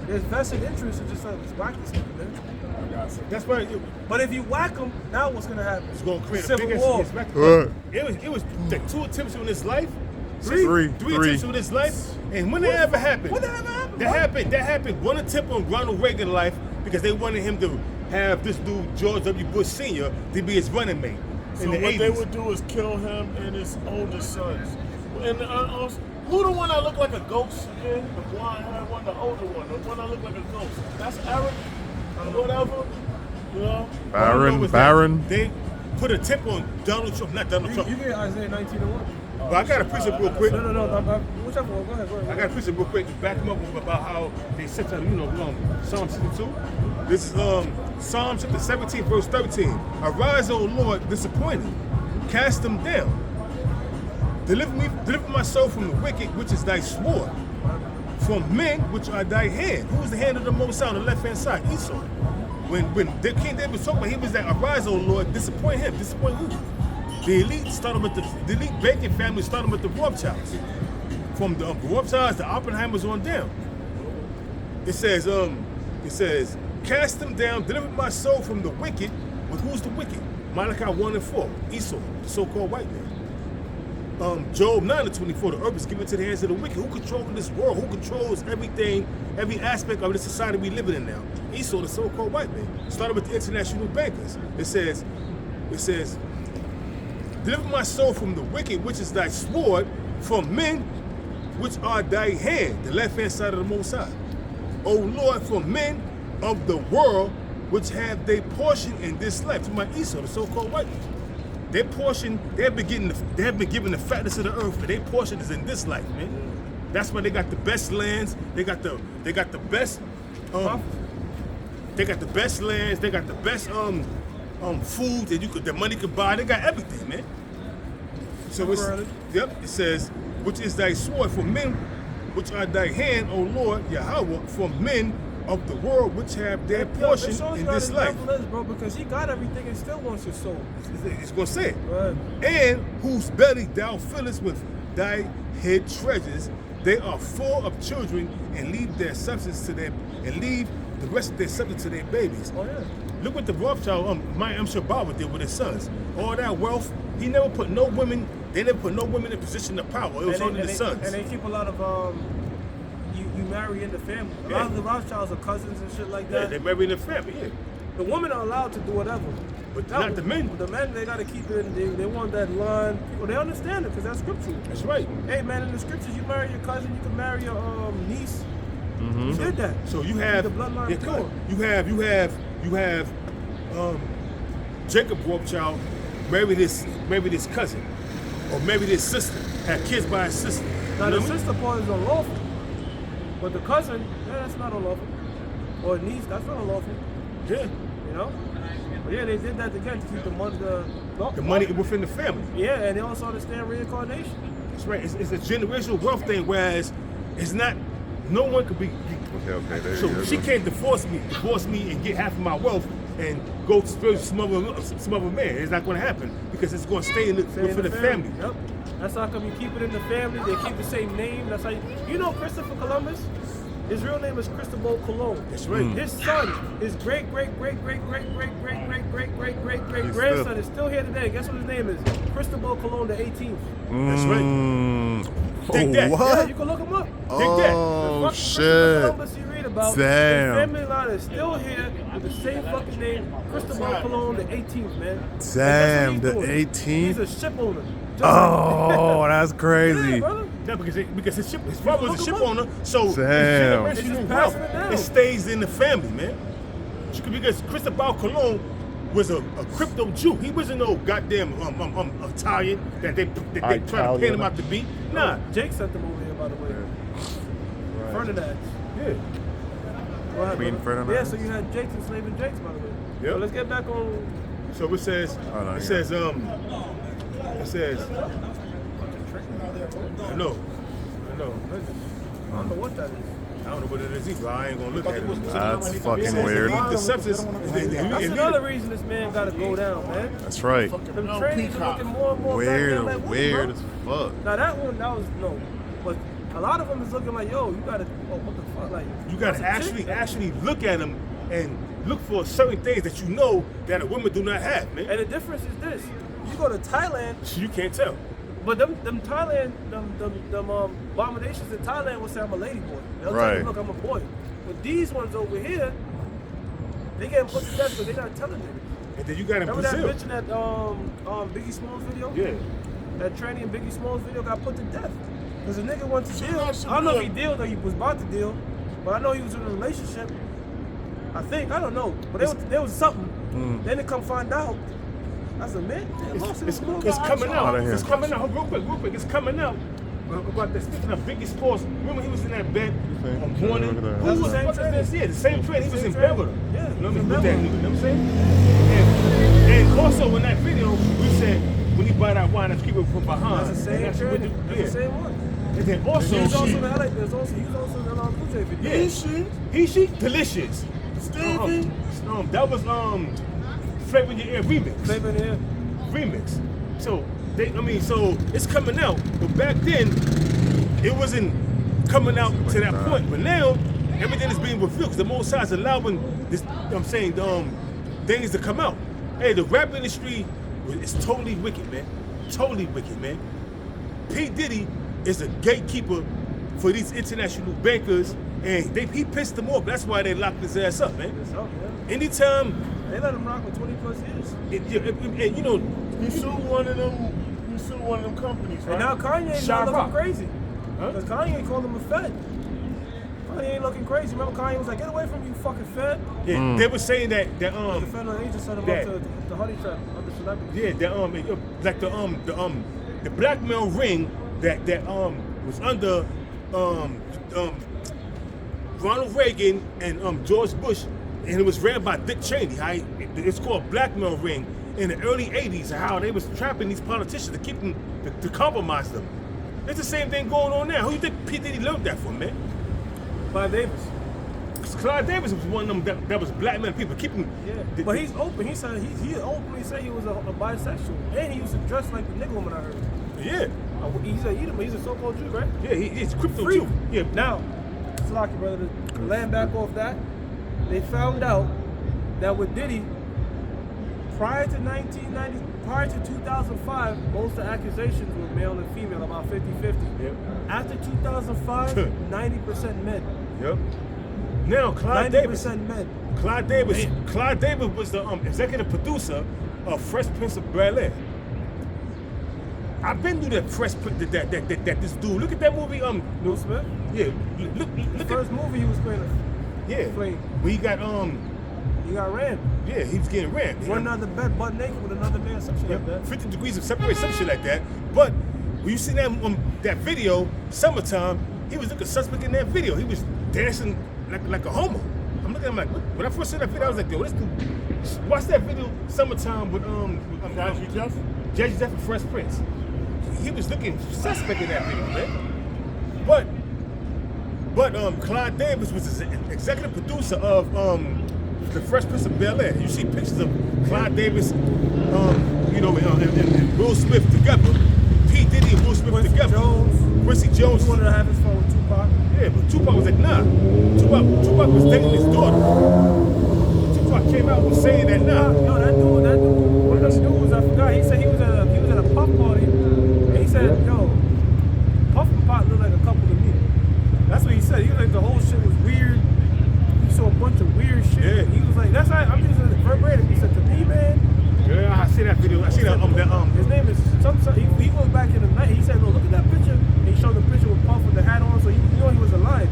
there's vested interest in just like let's whack this nigga, man. That's why But if you whack him, now what's gonna happen? it's going to create a Civil big war. It was like 2 attempts on his life. Three. Three attempts on his life. And when that ever happened? When that ever happened, That happened. One attempt on Ronald Reagan's life because they wanted him to have this dude, George W. Bush Sr., to be his running mate. So in the what 80s. they would do is kill him and his oldest sons. And who the one that looked like a ghost again? The blonde haired one, the older one, the one that looked like a ghost. That's Eric, or whatever. You know? All I know was that Barron. They put a tip on Donald Trump, not Donald Trump. You get Isaiah 19:1. But I got to preach it real quick. No. Whichever one. Go ahead. I got to preach it real quick to back him up about how they set up, Psalm 62. This is Psalm chapter 17, verse 13. Arise, O Lord, disappointed. Cast them down. Deliver my soul from the wicked, which is thy sword. From men, which are thy hand. Who is the hand of the Most High on the left-hand side? Esau. When King David was talking about, he was like, arise, O Lord, disappoint him. Disappoint who? The elite Bacon family started with the Rothschilds. From the Rothschilds, the Oppenheimers on down. It says, cast them down, deliver my soul from the wicked. But who's the wicked? Malachi 1 and 4, Esau, the so-called white man. Job 9 and 24, the earth is given to the hands of the wicked. Who controls this world? Who controls everything, every aspect of the society we live in now? Esau, the so-called white man. Started with the international bankers. It says, deliver my soul from the wicked, which is thy sword, from men, which are thy hand, the left-hand side of the Most High. O Lord, from men of the world, which have their portion in this life. To my Esau, the so-called white man. Their portion, they have been given the fatness of the earth, but their portion is in this life, man. That's why they got the best lands. They got the best they got the best lands. They got the best food that money could buy. They got everything, man. So it says, which is thy sword for men, which are thy hand, O Lord Yahweh, for men of the world which have their portion in this life. Bro, because he got everything and still wants your soul. It's going to say it. Right. And whose belly thou fillest with thy hid treasures, they are full of children and leave their substance to their the rest of their substance to their babies. Oh yeah. Look what the Rothschild, Shabawa did with his sons. All that wealth, he never put no women. They never put no women in position of power. It was only the sons. And they keep a lot of you marry in the family. A lot of the Rothschilds are cousins and shit like that. Yeah, they marry in the family. Yeah. The women are allowed to do whatever, But not the men. The men, they gotta keep it. They want that line. People, they understand it because that's scriptural. That's right. Hey man, in the scriptures, you marry your cousin, you can marry your niece. You did that. So you have the bloodline pure. You have Jacob Rothschild married his cousin, or married his sister, had kids by his sister. Now You know the what I mean? sister part is unlawful, but the cousin, that's not unlawful. Or niece, that's not unlawful. Yeah. You know. But yeah, they did that again to keep the money within the family. Yeah, and they also understand reincarnation. That's right. It's a generational wealth thing, whereas it's not. No one could be. Okay, there So you go. she can't divorce me and get half of my wealth and go to some other man. It's not going to happen because it's going to stay within the family. Yep. That's how come you keep it in the family. They keep the same name. That's how you know Christopher Columbus. His real name is Cristobal Colon. That's right. His son, his great grandson is still here today. Guess what his name is? Cristobal Colon the 18th. That's right. Take that. What? Yeah, you can look him up. Oh, The shit. Columbus you read about, Damn. his family line is still here with the same fucking name, Cristobal Colon the 18th, man. Damn, And the that's what he's doing. 18th? He's a ship owner. Oh, that's Yeah, crazy. brother. Yeah, because his father was a ship owner, so Damn. generational It's just wealth, passing it down. it stays in the family, man. Because Cristobal Colon was a crypto Jew. He wasn't no goddamn Italian that they try to paint him out to be. Nah. Jake sent them over here, by the way. Ferdinand. Yeah. Go ahead, Queen brother. Ferdinand? Yeah, so you had Jakes enslaving Jakes, by the way. Yep. So let's get back on. So it says, Oh, no, it yeah. says, I know. I don't know what that is. I don't know what it is either. I ain't gonna look at it. That's fucking It says weird. The substance. That's another reason this man got to go down, man. That's right. Them trainings are looking more and more Weird, goddamn like weird wood, as bro. fuck. Now that one, that was no. But a lot of them is looking like, yo, you got to, what the fuck? Like, You gotta that's a chick. actually look at them and look for certain things that you know that a woman do not have, man. And the difference is this. You go to Thailand, So you can't tell. but them Thailand, them abominations in Thailand will say I'm a lady boy. They'll tell Right. you, look, I'm a boy. But these ones over here, they getting put to death, but they're not telling them. And then you got in Remember that Brazil. bitch in that Biggie Smalls video? Yeah. That tranny in Biggie Smalls video got put to death. Because the nigga went to deal. that should I don't know be if he dealed or he was about to deal, but I know he was in a relationship. I think, I don't know. But there was something. Then they come find out. That's a man. It's coming out. Outta here. It's coming out. Real quick. It's coming out. About that, speaking of Biggie Smalls, remember he was in that bed on morning? Look at that. Who That's was the same what is train. this? Yeah, the same train. He was in Same bed with train. her. Yeah, You know he was in what bed I'm with her. saying? And also in that video, we said when he bought that wine, let's keep it from behind. That's the same And train. what That's the same one. And then also, He was also in the LA. He was also in the Cool J video. He delicious. Stevie. That was Flavor in Your Ear remix. Flavor in the air. Remix. So so it's coming out, but back then it wasn't coming out to that point. But now everything is being revealed because the Most High is allowing this. Things to come out. Hey, the rap industry is totally wicked, man. Totally wicked, man. P. Diddy is a gatekeeper for these international bankers, and he pissed them off. That's why they locked his ass up, man. It's up, yeah. Anytime, They let him rock for 20 plus years. and you know, He sued one of them. He sued one of them companies, right? And now Kanye ain't Shy looking Rock. crazy. Huh? Because Kanye called him a fed. Kanye ain't looking crazy. Remember Kanye was like, get away from you, fucking fed. yeah, they were saying that The federal agent sent him That- up to the honey trap of the celebrities. yeah, like the blackmail ring that was under Ronald Reagan and George Bush, and it was ran by Dick Cheney. It's called blackmail ring in the early '80s. How they was trapping these politicians to keep them to compromise them. It's the same thing going on now. Who you think P. Diddy learned that from, man? Clive Davis. 'Cause Clive Davis was one of them that was blackmailing people, keeping. Yeah. But he's open. He said he openly said he was a bisexual. And he used to dress like the nigga woman I heard. Yeah, He's a so-called Jew, right? yeah, he's crypto Free. too. Yeah, Now, Slocky, brother, to land back off that, they found out that with Diddy, prior to 2005, most of the accusations were male and female, about 50-50. Yep. After 2005, 90% men. Yep. Now Clive Davis. 90% men. Clive Davis was the executive producer of Fresh Prince of Bel-Air. I've been through that Fresh Prince that this dude. Look at that movie. Will Smith? Yeah. Look The at first movie he was playing, yeah. played. When he got he got rammed. yeah, he was getting rammed. Running out the bed butt naked with another man, some shit like that. 50 degrees of separation, some shit like that. But when you see that video, Summertime, he was looking suspect in that video. He was dancing like a homo. I'm looking at him like, what? When I first saw that video, I was like, yo, this dude. Watch that video, Summertime with Jazzy Jeff? Jazzy Jeff and Fresh Prince. He was looking suspect in that video, man. But Clive Davis was the executive producer of The Fresh Prince of Bel-Air. You see pictures of Clive Davis, and Will Smith together. P. Diddy and Will Smith Quincy together. Jones. Quincy Jones. He wanted to have his phone with Tupac. Yeah, but Tupac was like, nah. Tupac was dating his daughter. Tupac came out and saying that, nah. Yo, that dude, one of them dudes, I forgot. He said he was at a puff party, and he said, yo, Puff and Pop look like a couple to me. That's what he said. He was like, the whole shit was weird. He saw a bunch of weird shit. Yeah. He was like, that's how I'm using it verbatim. He said, to me, man. Yeah, I see that video. I see that. His name is he goes back in the night. He said, look at that picture. And he showed the picture with Puff with the hat on, so you know he was alive.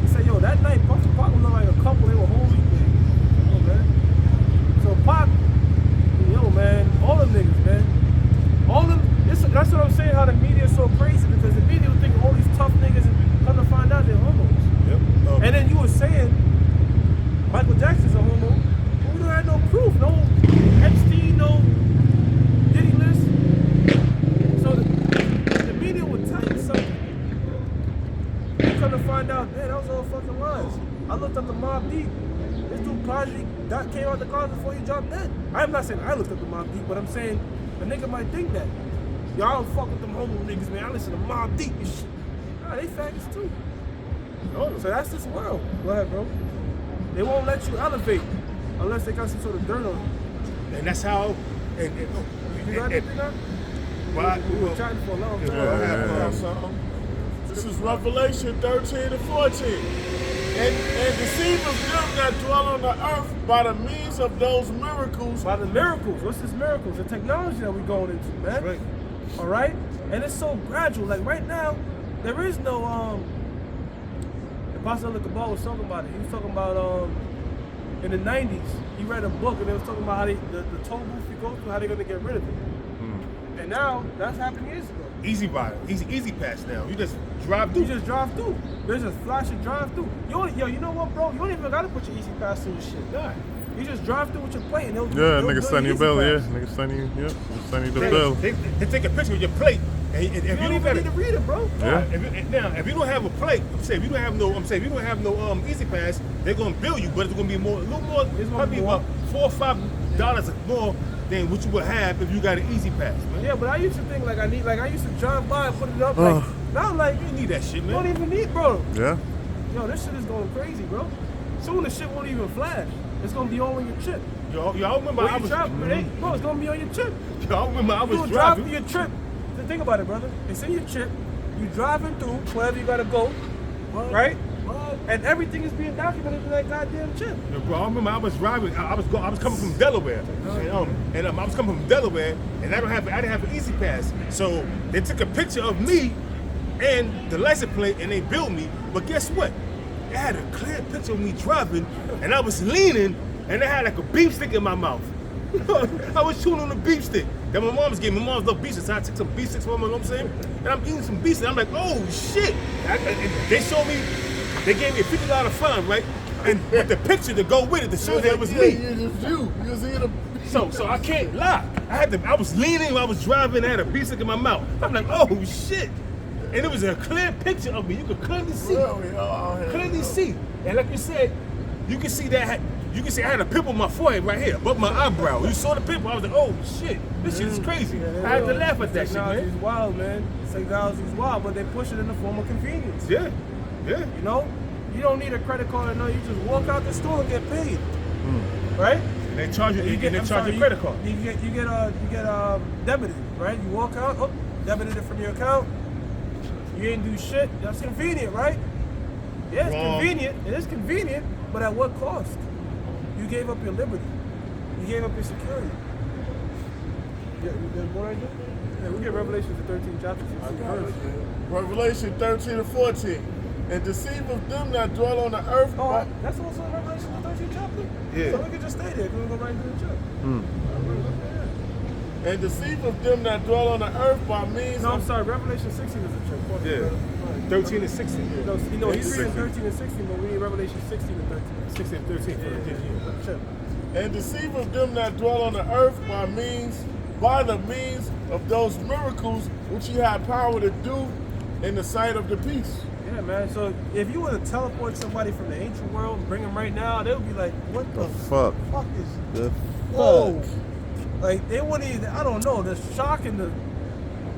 He said, yo, that night Puff and Pop looked like a couple. They were holy. Oh, man. So Pop, yo, man, all them niggas, man. All them. That's what I'm saying. How the media is so crazy, because the media would think all these tough niggas, and come to find out they're homos. Yep. And then you were saying Michael Jackson's a homo. But we don't have no proof, no Epstein, no Diddy list. So the media would tell you something. You come to find out, man, that was all fucking lies. I looked up the Mob Deep. This dude Prodigy came out the closet before he dropped dead. I'm not saying I looked up the Mob Deep, but I'm saying a nigga might think that. Y'all don't fuck with them homo niggas, man. I listen to Mob Deep and shit. Nah, they faggots too. So that's this world. Go ahead, bro. They won't let you elevate unless they got some sort of dirt on you. And that's how. You got anything now? We were chatting for a long time. This is Revelation 13 and 14. And deceive of them that dwell on the earth by the means of those miracles. By the miracles. What's this miracles? The technology that we're going into, man. Right. All right? And it's so gradual. Like right now, there is no the Pastor Cabal was talking about it. He was talking about in the 90s, he read a book and they was talking about how the toll booth you go through, how they're gonna get rid of it. And now that's happened years ago. Easy ride, easy pass now. You just drive through. You just drive through. There's just flash and drive through. You know what, bro? You don't even gotta put your easy pass in your shit. Nah. You just drive through with your plate and they'll Nigga send you a bill, yeah. Pass. Nigga send you the bill. They take a picture of your plate. And if You don't even need to read it, bro. Yeah. If you don't have a plate, if you don't have no easy pass, they're gonna bill you, but it's gonna be a little more. It's gonna be about $4 or $5 more than what you would have if you got an easy pass, man. Yeah, but I used to think I used to drive by and put it up like. Now I'm like, You need that shit, you man. don't even need, bro. Yeah. Yo, this shit is going crazy, bro. Soon the shit won't even flash. It's gonna be all on your chip. Y'all remember Bro, it's gonna be on your chip. Y'all remember I You was gonna drive driving. through your trip. So think about it, brother. It's in your chip. You driving through wherever you gotta go, right? And everything is being documented in that goddamn chip. Yeah, bro, I remember I was driving. I was coming from Delaware, and I was coming from Delaware, and I didn't have an easy pass. So they took a picture of me and the license plate, and they billed me. But guess what? They had a clear picture of me driving, and I was leaning, and they had like a beef stick in my mouth. I was chewing on the beef stick that my mom's gave me. My mom's love beef sticks, so I took some beef sticks from her, you know what I'm saying? And I'm eating some beef sticks. I'm like, oh shit! And they showed me. They gave me a $50 fine, right? And with the picture to go with it to show that it was me. You was eating So I can't lie. I was leaning while I was driving, I had a beef stick in my mouth. I'm like, oh shit. And it was a clear picture of me. You could clearly see. Clearly see. And like you said, you can see that I had a pimple on my forehead right here, above my eyebrow. You saw the pimple, I was like, oh shit, this shit is crazy. I had to laugh at that shit, Technology's man. wild, man. Technology's wild, but they push it in the form of convenience. Yeah. You know? You don't need a credit card or no, you just walk out the store and get paid. Right? And they charge you, You get your credit card. You get debited, right? You walk out, debited it from your account. You ain't do shit. That's convenient, right? Yeah, it's Wrong. convenient. It is convenient, but at what cost? You gave up your liberty. You gave up your security. Yeah, there's more right there? Yeah, we get Revelation the 13th chapter. Revelation 13 and 14. And deceive of them that dwell on the earth. Oh, that's also in Revelation the 13th chapter? Yeah. So we can just stay there. We can go right into the chapter. And deceive of them that dwell on the earth by means No, I'm of sorry. Revelation 16 is a chapter. Yeah. 13 and 16. No, he's reading 13 and 16, but we need Revelation 16 and 13. 16 and 13 for the Sure. and deceive of them that dwell on the earth by the means of those miracles which he had power to do in the sight of the peace. Yeah, man. So if you were to teleport somebody from the ancient world and bring them right now, they would be like, "What the fuck? fuck is? The Whoa!" fuck? Like they wouldn't even. I don't know. The shock and the,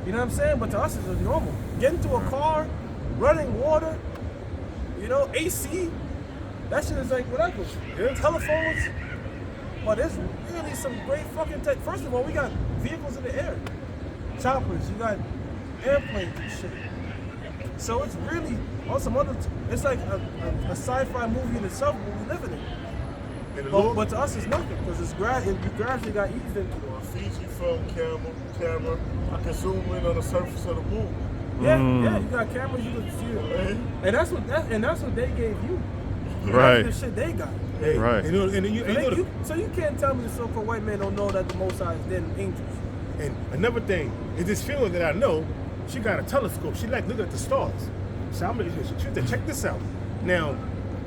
you know what I'm saying? But to us, it's normal. Get into a car, running water, you know, AC. That shit is like whatever. Yeah. Telephones. But there's really some great fucking tech. First of all, we got vehicles in the air, choppers. You got airplanes and shit. So it's really on some other. It's like a sci-fi movie in itself, but we live in it. And the Lord, But to us, it's nothing because it's you gradually got eased into it. A Fiji film camera, I can zoom in on the surface of the moon. Yeah, yeah, you got cameras, you can see it, and that's what they gave you. Right. That's the shit they got. hey, Right. So you can't tell me the so-called white man don't know that the Most High is dead and angels. And another thing is this feeling that I know. She got a telescope. She like looking at the stars. So I'm like, she said, check this out. Now,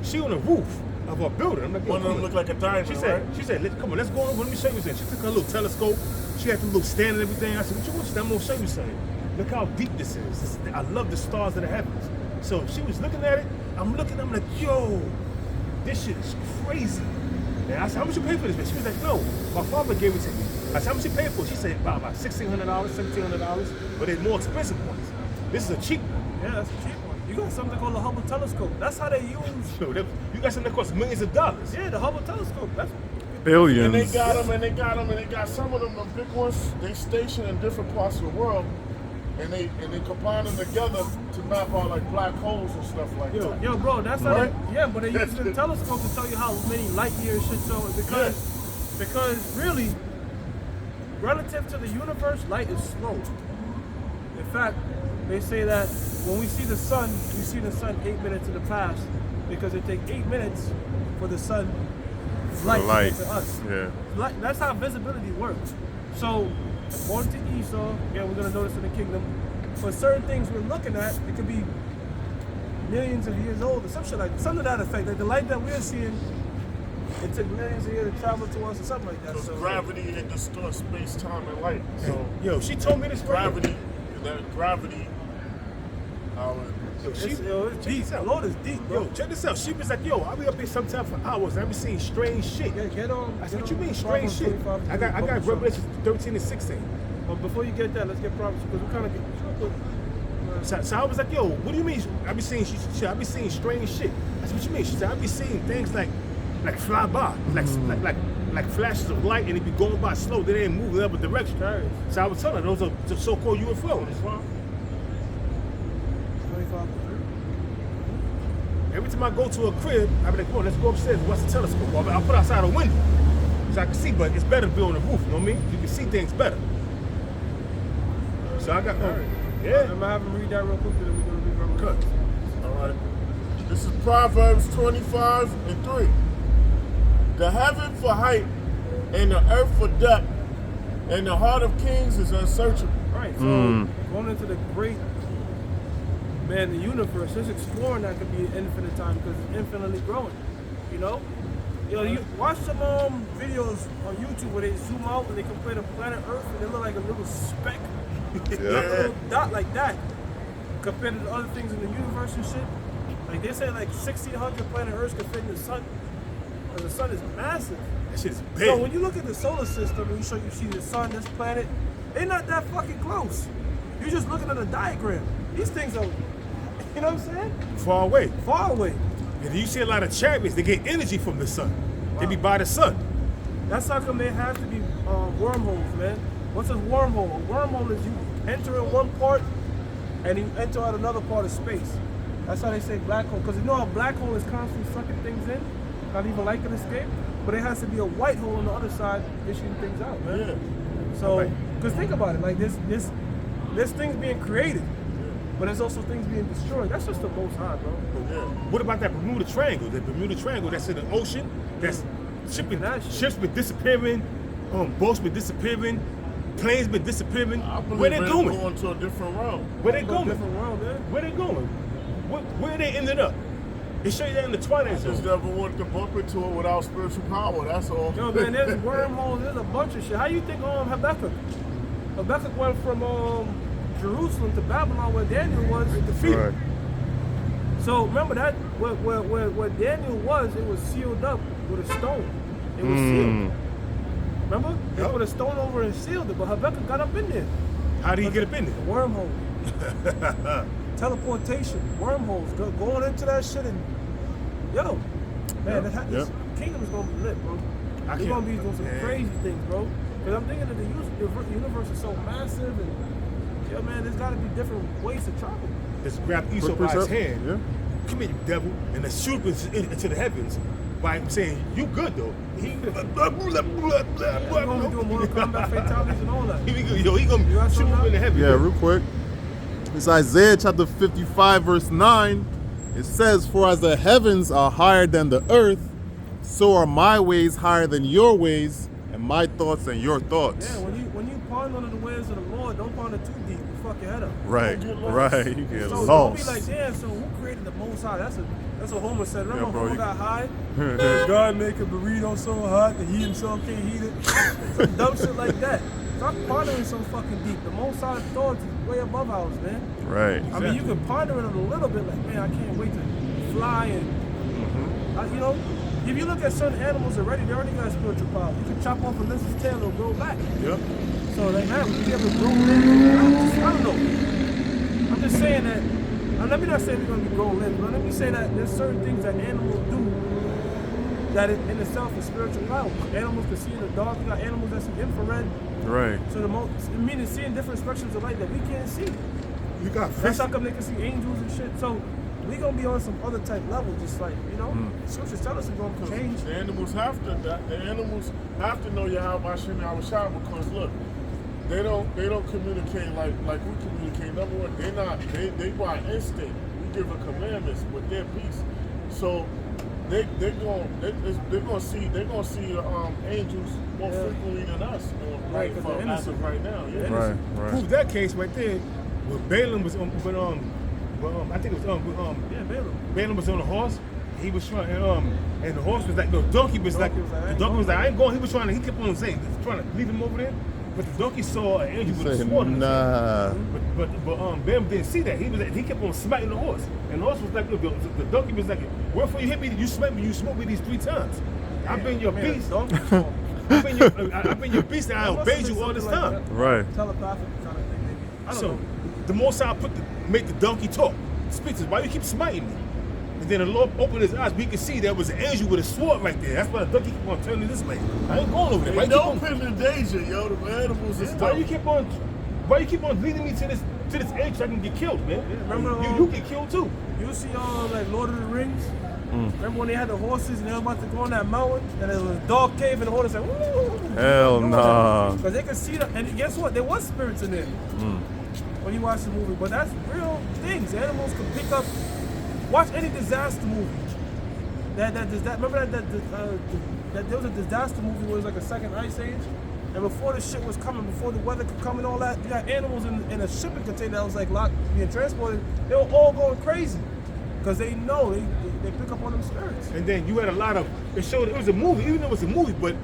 she on the roof of her building. I'm like, One of them look like a diamond, She said, right? come on, let's go over. Let me show you something. She took her little telescope. She had the little stand and everything. I said, what you want? She said, I'm gonna show you something. Look how deep this is. I love the stars of the heavens. So she was looking at it. I'm looking. I'm like, yo, this shit is crazy. And I said, how much you pay for this? She was like, no, my father gave it to me. I said, how much you pay for it? She said, about $1,600, $1,700, but there's more expensive ones. This is a cheap one. Yeah, that's a cheap one. You got something called the Hubble telescope. That's how they use. Yo, you got something that costs millions of dollars. Yeah, the Hubble telescope. That's Billions. And they got them, and they got some of them, the big ones, they stationed in different parts of the world, and they combine them together to map out like black holes and stuff like that. yo, bro. That's how. Right? Yeah, but they use the telescope to tell you how many light years shit so because really, relative to the universe, light is slow. In fact, they say that when we see the sun, we see the sun 8 minutes in the past because it takes 8 minutes for the sun's light to get to us. Yeah. Light, that's how visibility works. So, according to Esau, again, we're going to notice in the kingdom, for certain things we're looking at, it could be millions of years old or some shit like something to that effect. Like the light that we're seeing, it took millions of years to travel to us or something like that. Because So gravity, it distorts space, time, and light. So Yo, she told me this gravity, it's deep. The Lord is deep, bro. Yo, check this out. She was like, yo, I'll be up here sometime for hours. I be seeing strange shit. Yeah, get on. I said, what get you on mean strange shit? Proverbs 25 I got Bible Revelation 13 and 16. But before you get that, let's get Proverbs because we kind of get. So I was like, yo, what do you mean? I be seeing I be seeing strange shit. I said, what you mean? She said, I be seeing things like fly by, like flashes of light, and it be going by slow. They ain't moving in the other direction. Right. So I was telling her those are the so-called UFOs. 25. Every time I go to a crib, I be like, come on, let's go upstairs and watch the telescope. I'll put outside a window so I can see, but it's better to be on the roof, you know what I mean? You can see things better. So I got, yeah. I'm gonna have him read that real quick, then we're gonna read Revelation. Cut. All right. This is Proverbs 25 and 3. The heaven for height and the earth for depth, and the heart of kings is unsearchable. Right. So going into the great the universe, just exploring that could be an infinite time because it's infinitely growing. You know? You watch some videos on YouTube where they zoom out and they compare the planet Earth and they look like a little speck. Like a little dot like that. Compared to the other things in the universe and shit. Like they say like 1,600 planet Earths can fit in the sun. And the sun is massive. That shit's big. So when you look at the solar system and you see the sun, this planet, they're not that fucking close. You're just looking at a diagram. These things are, you know what I'm saying? Far away. Far away. And you see a lot of chariots, they get energy from the sun. They be by the sun. That's how come there has to be wormholes, man. What's a wormhole? A wormhole is you enter in one part and you enter out another part of space. That's how they say black hole. Because you know a black hole is constantly sucking things in, not even like an escape. But it has to be a white hole on the other side issuing things out, man. Yeah. So, because think about it, like there's things being created, but there's also things being destroyed. That's just the Most High, bro. Yeah. What about that Bermuda Triangle? The Bermuda Triangle that's in the ocean, that's ships been disappearing, boats been disappearing, planes been disappearing. Where they going? Going to a different realm. Where they going? Different world, man. Where they going? Where they ended up? They show you that in the Twilight Zone. Just never wanted to bump into it without spiritual power. That's all. Yo, man, there's wormholes. There's a bunch of shit. How you think Habakkuk went from Jerusalem to Babylon where Daniel was? Defeated. Right. So remember that where Daniel was, it was sealed up with a stone. It was sealed. Remember? They put a stone over and sealed it, but Habakkuk got up in there. How did he get up in The there? wormhole. Teleportation, wormholes, going into that shit and yo, man, this kingdom is gonna be lit, bro. We're gonna be doing some crazy things, bro. Because I'm thinking that the universe is so massive, and yo, man, there's gotta be different ways to travel. Just grab Esau by his hand. Yeah. Come here, you devil, and then shoot him into the heavens by saying, "You good though." He We're gonna be doing Mortal Kombat fatalities and all that. He gonna shoot him in the heavens. Yeah, real quick. It's Isaiah chapter 55, verse 9. It says, "For as the heavens are higher than the earth, so are my ways higher than your ways, and my thoughts than your thoughts." Yeah, when you ponder under the ways of the Lord, don't ponder too deep. You fuck your head up. Right, right. You get So don't lost. be like, damn. So who created the Most High? That's what Homer said. Remember, Yeah, bro, Homer you- got high. God make a burrito so hot that he himself can't heat it. Some dumb shit like that. Stop pondering so fucking deep. The Most High thoughts is way above ours, man. Right. I mean, you can ponder it a little bit, like, man, I can't wait to fly and, you know, if you look at certain animals already, they already got spiritual power. You can chop off a lizard's tail, it'll grow back. Yep. So, like, man, we be able to grow limbs. I don't know. I'm just saying that, let me not say we're going to be growing limbs, but let me say that there's certain things that animals do that in itself is spiritual power. Animals can see in the dark. You got animals that see infrared. Right. So meaning seeing different spectrums of light that we can't see. You got That's fish. how come they can see angels and shit. So we gonna be on some other type level, just like, you know, scriptures tell us it's gonna change. The animals have to know Yahweh Hashem Yahushua, because look, they don't communicate like we communicate. Number one, they by instinct. We give them commandments with their peace. So they're gonna see angels more frequently than us. Right, 'cause they're as innocent. of right now. Yeah. Right, Prove right. that case right there. When Balaam was I think it was Yeah, Balaam. Balaam was on a horse. He was trying, and the horse was like, the donkey was like, Donkey was like, the donkey was like, I ain't going. He kept on saying, trying to leave him over there. But the donkey saw an angel with a Say, sword in his hand. nah. But Balaam didn't see that. He kept on smiting the horse, and the horse was like, look, the donkey was like, wherefore you hit me? You smite me. You smote me these 3 times. I've been your beast. I've been your beast, and I obeyed you all this time. Right. Telepathic kind of thing, maybe. I don't So know. the Most High made the donkey talk. Speak to us. Why you keep smiting me? And then the Lord opened his eyes. We could see there was an angel with a sword right there. That's why the donkey kept on turning this way. I ain't going over there. Why They you don't keep put in danger, yo. The animals is Why you keep on leading me to this edge so I can get killed, man? remember, you get killed too. You see like Lord of the Rings? Remember when they had the horses and they were about to go on that mountain and it was a dark cave and the horses said, woo! Hell nah. Because they could see them. And guess what? There was spirits in there when you watch the movie. But that's real things. Animals can pick up. Watch any disaster movie. Remember that there was a disaster movie where it was like a second ice age? And before the shit was coming, before the weather could come and all that, you got animals in a shipping container that was like locked, being transported. They were all going crazy. Because they know, they pick up on them spirits. And then you had a lot of, it showed, it was a movie, even though it was a movie, but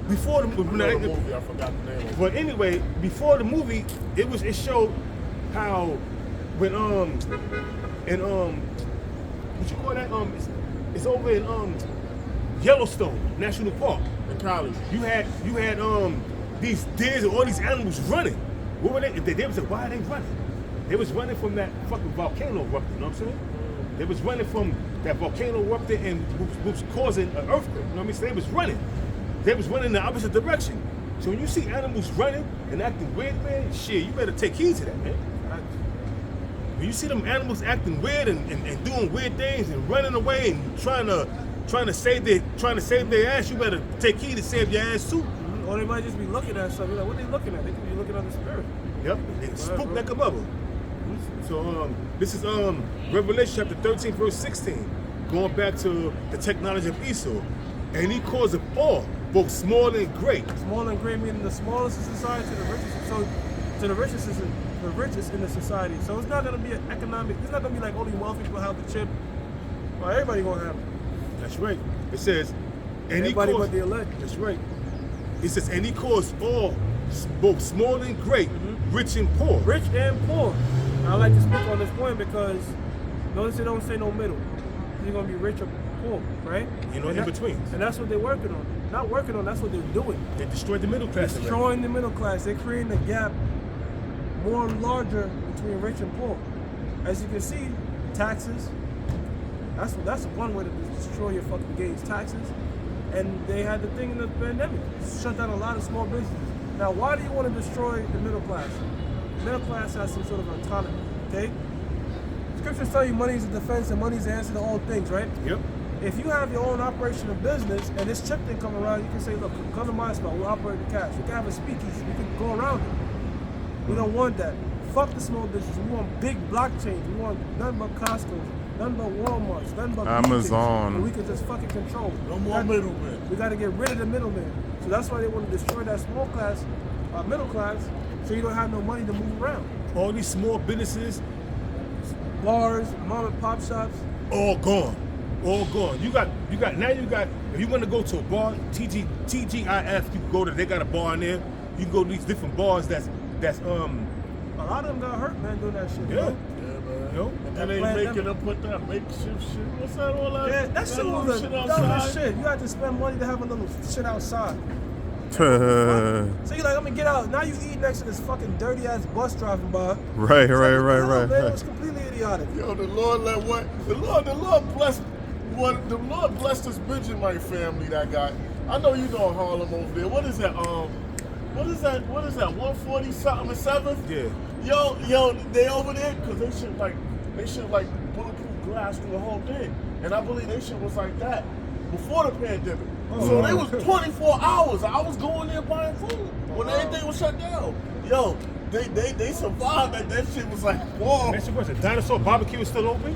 before the movie, I forgot the name of it. but anyway, before the movie, it showed how when what you call that, it's over in Yellowstone National Park. In college. You had these deers and all these animals running. What were they? They was like, why are they running? They was running from that fucking volcano erupting, you know what I'm saying? They was running from that volcano erupting and was causing an earthquake, you know what I mean? So they was running. They was running in the opposite direction. So when you see animals running and acting weird, man, shit, you better take heed to that, man. When you see them animals acting weird and doing weird things and running away and trying to save their ass, you better take heed to save your ass too. Or they might just be looking at something. Like, what are they looking at? They could be looking at the spirit. Yep, they spook like a mother. So this is Revelation chapter 13, verse 16, going back to the technology of Esau, and he caused of all, both small and great. Small and great meaning the smallest in society to the richest. So to the richest in the society. So it's not gonna be an economic. It's not gonna be like only wealthy people have the chip. Well, everybody gonna have it. That's right. It says, and Everybody he caused, but the elect. That's right. It says, and he caused all, both small and great, rich and poor. Rich and poor. Now, I like to speak on this point because Notice they don't say no middle. You're gonna be rich or poor, right? You know, And in that- between. And that's what they're working on. Not working on, that's what they're doing. They destroyed the middle class. already. Destroying the middle class. They're creating a gap more larger between rich and poor. As you can see, taxes. That's one way to destroy your fucking gains, taxes. And they had the thing in the pandemic, shut down a lot of small businesses. Now, why do you want to destroy the middle class? The middle class has some sort of autonomy, okay? Scriptures tell you money is the defense and money is the answer to all things, right? Yep. If you have your own operation of business and this chip thing come around, you can say, look, come to my spot, we'll operate the cash. We can have a speakeasy, we can go around it. We don't want that. Fuck the small business. We want big blockchains. We want nothing but Costco's, nothing but Walmart's, nothing but Amazon. meetings that we can just fucking control. No more middlemen. We got to get rid of the middleman. So that's why they want to destroy that small class, middle class, so you don't have no money to move around. All these small businesses, Bars, mom and pop shops. all gone. All gone. You got if you want to go to a bar, TGIF, you can go to, they got a bar in there. You can go to these different bars that's A lot of them got hurt, man, doing that shit. yeah. Bro. Yeah, man. You know? And That then they plan making never- them put that makeshift shit. What's that all that? Yeah, that shit was the dumbest outside? shit. You had to spend money to have a little shit outside. right, So you're like, I'm gonna get out. Now you eat next to this fucking dirty ass bus driving by. right, It's like, right, what the hell, man? It right. was completely idiotic. Yo, the Lord let what? The Lord bless what? The Lord blessed this Benjamin family that got. I know you know Harlem over there. What is that? What is that? 140 something and 7th? Yeah. Yo, they over there because they should like bulletproof glass through the whole thing, and I believe they shit was like that before the pandemic. So they was 24 hours. I was going there buying food when everything was shut down. Yo, they survived, and that shit was like, whoa. That's your question. Dinosaur Barbecue is still open?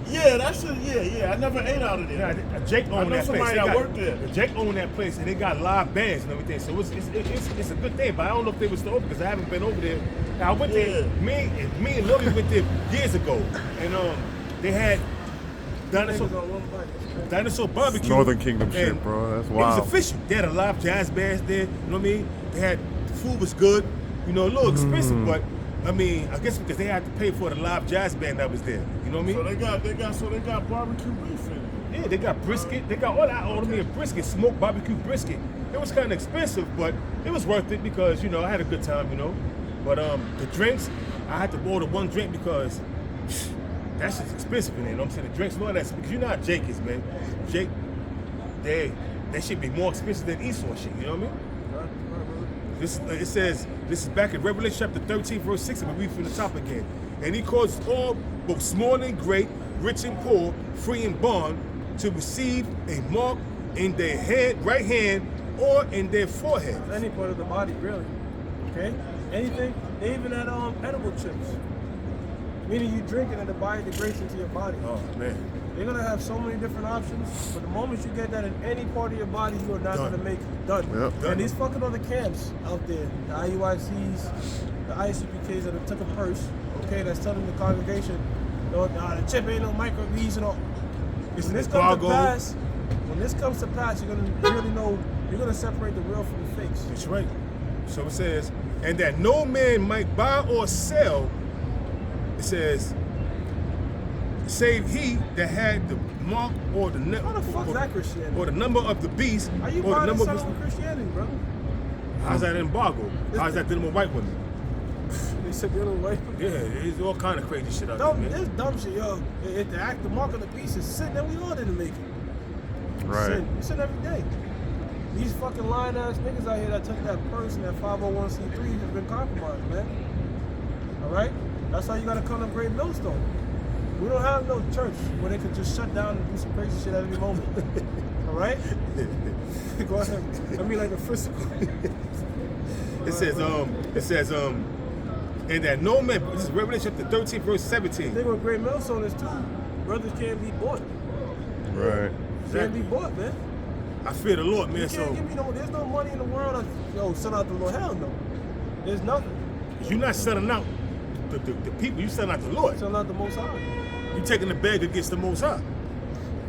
Yeah, that shit. Yeah. I never ate out of there. Yeah, Jake owned know that place. somebody They that got- worked there. Jake owned that place, and they got live bands and everything. So it's a good thing. But I don't know if they were still open because I haven't been over there. Now, I went there. Me and Lily went there years ago, and they had Niggas on one bike. Dinosaur Barbecue. Northern Kingdom shit, and bro. That's It wild. was official. They had a live jazz band there. You know what I mean? They had the food was good. You know, a little expensive, but I mean, I guess because they had to pay for the live jazz band that was there. You know what I mean? So they got barbecue beef in it. Yeah, they got brisket. They got all that. Ordered me a brisket, smoked barbecue brisket. It was kind of expensive, but it was worth it because I had a good time, But the drinks, I had to order one drink because that shit's expensive in there. You know what I'm saying? The drinks and all that, because you know how Jake is, man. Jake, that should be more expensive than Esau shit. You know what I mean? It says, this is back in Revelation chapter 13, verse 6, and we read from the top again. And he caused all, both small and great, rich and poor, free and bond, to receive a mark in their right hand or in their forehead. Any part of the body, really. Okay? Anything. They even had edible chips. Meaning you drink it and the body degrades into your body. Oh, man. They're gonna have so many different options, but the moment you get that in any part of your body, you are not Done. gonna make it. Done. Yep. Done. And these fucking other camps out there, the IUICs, the ISUPKs that have took a purse, okay, that's telling the congregation, no, nah, the chip ain't no microbeads and all. When this comes to pass, you're gonna really know, you're gonna separate the real from the fakes. That's right. So it says, and that no man might buy or sell, it says, save he that had the mark or the How the fuck is that Christianity? or the number of the beast, Are you or the buying number and of selling with Christianity, bro? how's that embargo? How's that dealing with white women? They said the other way. Yeah, there's all kind of crazy shit out Dumb, there, man. this dumb shit, yo. If the mark of the beast is sin, then we all didn't make it. Right. Sin. We sin every day. These fucking lying ass niggas out here that took that purse and that 501c3 has been compromised, man. Alright? That's how you gotta come to Great Millstone. We don't have no church where they could just shut down and do some crazy shit at any moment. Alright? Go ahead. I mean like a physical. It says, and that no man, this is Revelation chapter 13, verse 17. The thing with Great Millstone is too, brothers can't be bought. Right. Can't be bought, man. I fear the Lord, man, You so can't give me no, there's no money in the world sell out the Lord. Hell no. There's nothing. you're not selling out the people, you selling out the Lord. Sell out the Most High. You taking the bag against the Most High.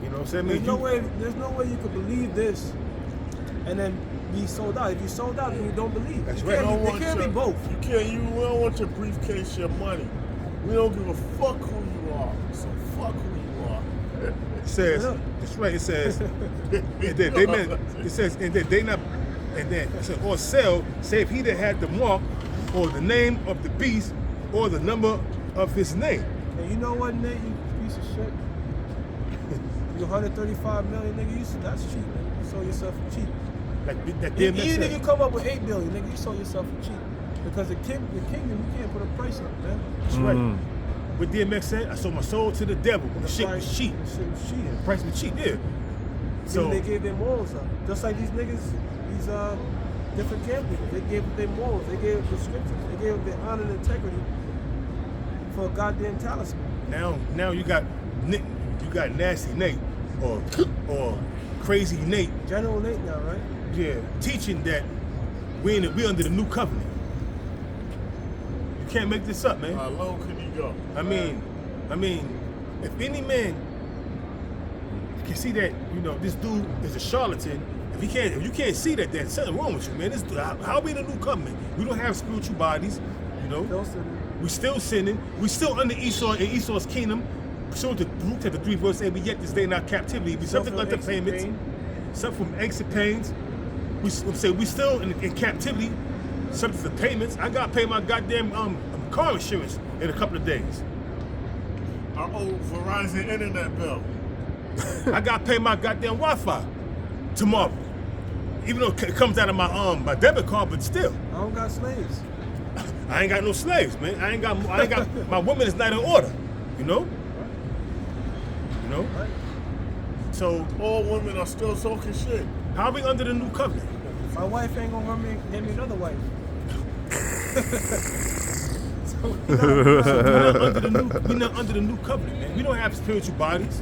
You know what I'm saying? There's no way you could believe this and then be sold out. If you sold out, then you don't believe. That's It right. It can't be both. We don't want your briefcase, your money. We don't give a fuck who you are. So fuck who you are. It says, that's right. It says, and then they meant, it says, and then they not, and then it says, or sell, save he that had the mark, or the name of the beast, or the number of his name. And you know what, Nate, you piece of shit? You 135 million, nigga, that's cheap, man. You sold yourself for cheap. Like that Even DMX if said. you come up with 8 billion, nigga, you sold yourself for cheap. Because the kingdom, you can't put a price on it, man. That's right. What DMX said, I sold my soul to the devil. The shit was cheap. The shit was cheap. The price was cheap, yeah. So they gave their morals up. Just like these niggas, these different camp leaders, they gave up their morals, they gave up the scriptures, they gave up their honor and integrity for a goddamn talisman. Now you got Nick, you got Nasty Nate or Crazy Nate. General Nate now, right? Yeah, teaching that we under the new covenant. You can't make this up, man. How low can you go? I mean, if any man can see that, you know, this dude is a charlatan, if you can't see that, there's something wrong with you, man. This dude, how we in the new covenant? We don't have spiritual bodies, you know. We still sinning. We still under Esau in Esau's kingdom. Pursuant to Luke chapter 3, verse 8, but yet this day in our captivity. We subject unto payments. Suffer from aches and pains. We still in captivity, subject to payments. I gotta pay my goddamn car insurance in a couple of days. I owe Verizon internet bill. I gotta pay my goddamn Wi-Fi tomorrow. Even though it comes out of my debit card, but still. I don't got slaves. I ain't got no slaves, man. I ain't got my woman is not in order, you know? You know? Right. So All women are still talking shit. how are we under the new covenant? My wife ain't gonna get me another wife. We're not under the new covenant, man. We don't have spiritual bodies.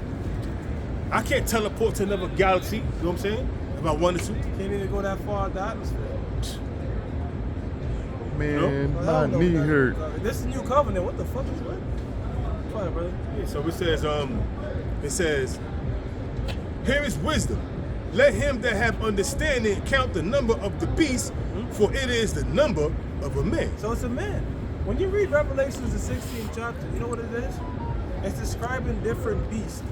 I can't teleport to another galaxy, you know what I'm saying? If I wanted to. Can't even go that far out the atmosphere. Man, Well, my hell no, knee man. hurt. This is new covenant. What the fuck is what? Fine, brother. Yeah, so it says, here is wisdom. Let him that have understanding count the number of the beast, for it is the number of a man. So it's a man. When you read Revelations, the 16th chapter, you know what it is? It's describing different beasts,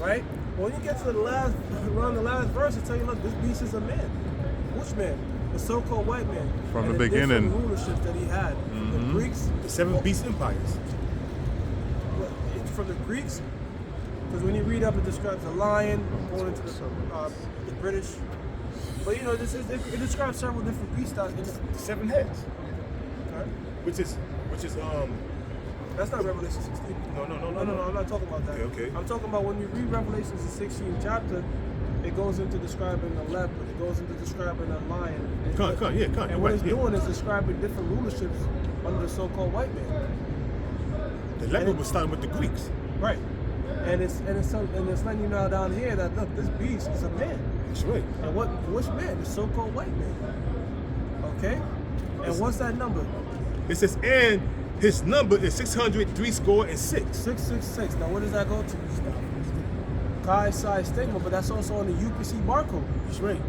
right? When you get to around the last verse, it tell you, look, this beast is a man. Which man? The so-called white man. From and the beginning. different rulerships that he had. The Greeks. The 7 beast empires. From the Greeks, because when you read up, it describes a lion going into the British. But you know, it describes several different beast styles. The 7 heads. Okay? Which is That's not Revelation 16. No, I'm not talking about that. Okay. I'm talking about when you read Revelations, the 16th chapter, it goes into describing a leopard. It goes into describing a lion. Come. And what it's doing is describing different rulerships under the so-called white man. The leopard was starting with the Greeks. Right. And it's letting you know down here that look, this beast is a man. That's right. And which man? The so-called white man. Okay? And what's that number? It says, and his number is 603 score and 6. 666. Now, where does that go to? Chi-Psi stigma, but that's also on the UPC barcode. That's right.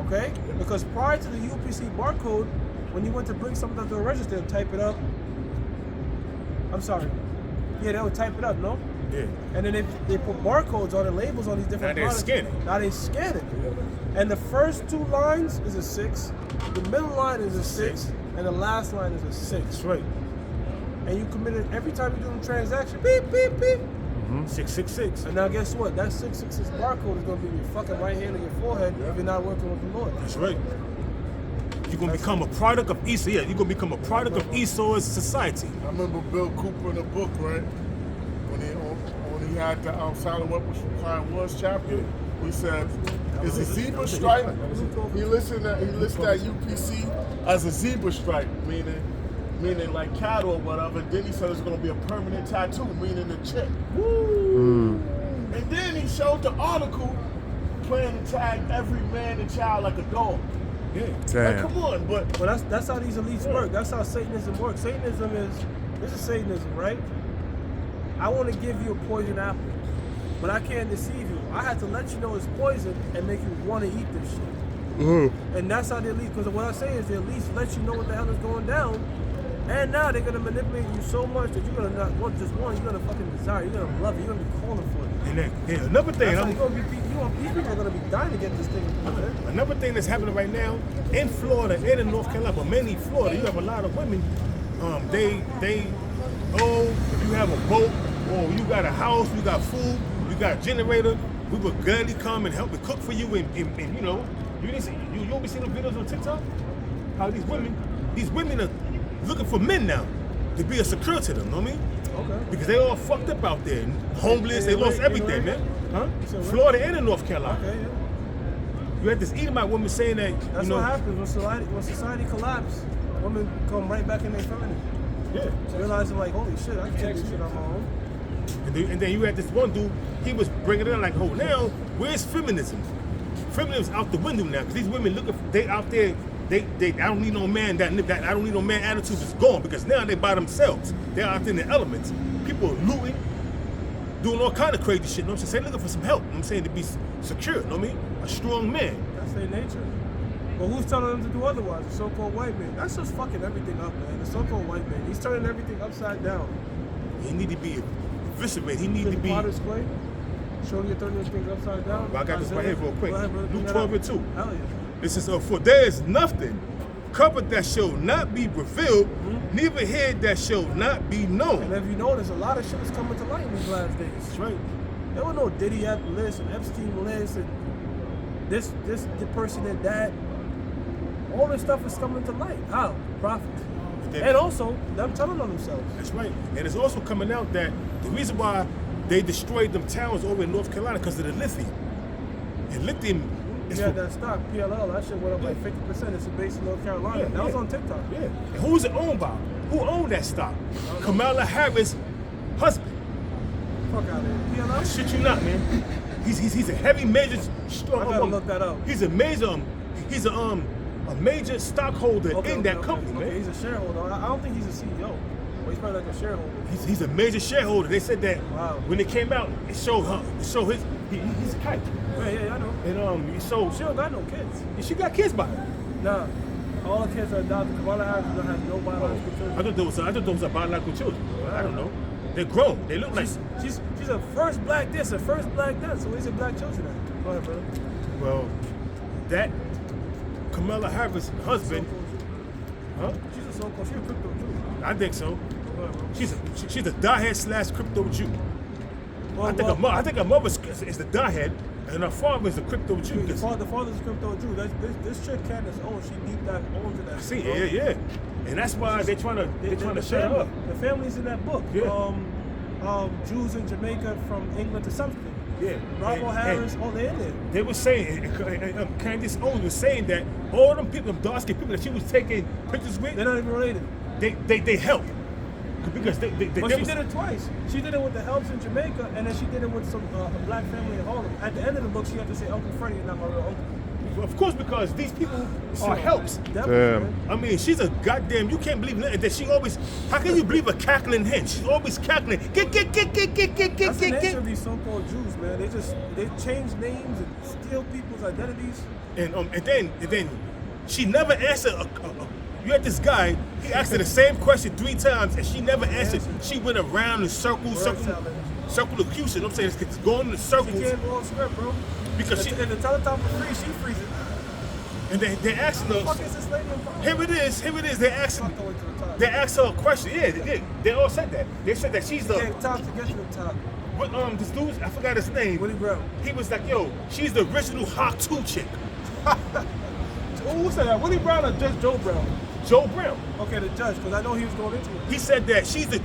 Okay? Because prior to the UPC barcode, when you went to bring something to the register, they'd type it up. I'm sorry. Yeah, they would type it up, no? Yeah. And then they put barcodes on it, labels on these different Now they products. scan it. Now they scan it. And the first 2 lines is a 6, the middle line is a 6, and the last line is a 6. That's right. And you committed every time you're doing a transaction, beep, beep, beep. 666. And now guess what? That 666 barcode is going to be in your fucking right hand on your forehead if you're not working with the Lord. That's right. You're going to become a product of Esau. Yeah, you're going to become a product of Esau's society. I remember Bill Cooper in the book, right? When he had the Silent Weapons from Crime Wars chapter, he said, "Is a zebra stripe?" He listed that UPC as a zebra stripe, meaning like cattle or whatever. Then he said it's going to be a permanent tattoo, meaning the chip. Woo! And then he showed the article playing to tag every man and child like a dog. Yeah. Like, come on, but that's how these elites work. That's how Satanism works. This is Satanism, right? I want to give you a poison apple, but I can't deceive you. I have to let you know it's poison and make you want to eat this shit. And that's how the elites, because what I say is the elites let you know what the hell is going down, And now they're gonna manipulate you so much that you're gonna not want just one. You're gonna fucking desire. You're gonna love it. You're gonna be calling for it. And then another thing, That's how these people are gonna be dying to get this thing. another thing that's happening right now in Florida and in North Carolina, but mainly Florida, you have a lot of women. If you have a boat or you got a house, you got food, you got a generator, we would gladly come and help to cook for you. And you know, you don't be seeing the videos on TikTok. How these women are looking for men now to be a security to them. Know what I mean? Okay. Because they all fucked up out there, homeless. They lost everything, man. Huh? Florida and in North Carolina. Okay, yeah. You had this Edomite woman saying that. That's what happens when society collapses. Women come right back in their femininity. Yeah. Realizing like, holy shit, I can't do shit on my own. And then you had this one dude. He was bringing it in like, oh, now where's feminism? Feminism's out the window now because these women they out there. They I don't need no man that I don't need no man attitude is gone because now they by themselves. They're out there in the elements. People are looting, doing all kind of crazy shit. You know what I'm saying? Looking for some help. You know what I'm saying? To be secure. You know what I mean? A strong man. That's their nature. But who's telling them to do otherwise? The so-called white man. That's just fucking everything up, man. The so-called white man. He's turning everything upside down. He need to be eviscerated. He need to be. Potter's Clay. Showing you turning things upside down. I got this right here real quick. Go ahead, brother. Luke 12:2. Hell yeah. This is for there is nothing covered that shall not be revealed, neither hid that shall not be known. And if you notice, a lot of shit is coming to light in these last days. That's right. There was no Diddy list and Epstein list and this the person and that. All this stuff is coming to light. How? Profit. And also, them telling on themselves. That's right. And it's also coming out that the reason why they destroyed them towns over in North Carolina because of the lithium. And lithium is Yeah, that stock, PLL, that shit went up like 50%. It's based in North Carolina. Yeah, that was yeah. on TikTok. Yeah. And who's it owned by? Who owned that stock? Kamala Harris' husband. Fuck out of here. PLL? Shit you not, man. He's a heavy major strong. I gotta look that up. He's a major stockholder in that company, man. Okay, he's a shareholder. I don't think he's a CEO. But he's probably like a shareholder. He's a major shareholder. They said that when it came out, it showed he's a kite. Yeah, I know. And so She don't got no kids. she got kids by her. Nah. All the kids are adopted. Kamala Harris don't have no biological children. I thought those are biological children. I don't know. They're grown. They look like. She's a first black this, a first black that. So where's the black children at? Go ahead, brother. Well, that Kamala Harris' husband. Huh? She's a so-called, she's a crypto Jew. I think so. Go ahead, bro. She's a diehead / crypto Jew. Well, I think her mother is the diehead, and her father is the crypto Jew. The father's a crypto Jew. This chick Candace Owens, she deep dive onto that. See, yeah. And that's why they're trying to shut her up. The family's in that book. Yeah. Jews in Jamaica from England to something. Yeah. Bravo Harris, they're in there. They were saying, Candace Owens was saying that all them people, them dark-skinned people that she was taking pictures with, They're not even related. they help. Because they But she did it twice. She did it with the helps in Jamaica, and then she did it with some a black family in Harlem. At the end of the book, she had to say Uncle Freddie and not my real uncle. Of course, because these people are helps. Damn. I mean, she's a goddamn. You can't believe that she always. How can you believe a cackling hen? She's always cackling. Get. That's the nature of these so-called Jews, man. They change names and steal people's identities. And then she never answered. You had this guy. He asked her the same question 3 times, and she never answered. She went around in circle accusation. I'm saying it's going in the circles. She can't go on script, bro. Because and the teletype for free, she frees it. And they're asking What the us. fuck is this lady in Here it is. They're asking. Fuck the way to the top. They asked her a question. Yeah, they did. They all said that. They said that she's the. Yeah, top to get to the top. But this dude, I forgot his name. Willie Brown. He was like, yo, she's the original Hawk 2 chick. Who said that? Willie Brown or just Joe Brown? Joe Brown. Okay, the judge, because I know he was going into it. He said that she's the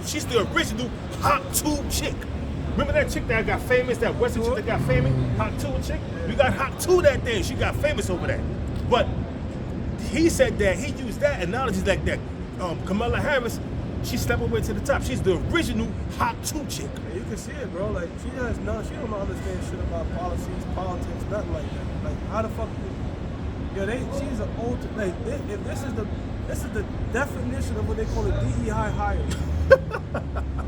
original Hawk 2 chick. Remember that chick that got famous, that Western chick that got famous? Hawk 2 chick? We got Hawk 2 that day. She got famous over that. But he said that he used that analogy like that. Kamala Harris, she stepped away to the top. She's the original Hawk 2 chick. Yeah, you can see it, bro. Like, she don't understand shit about policies, politics, nothing like that. Like, how the fuck? She's an old. Like, if this is the definition of what they call a DEI hire.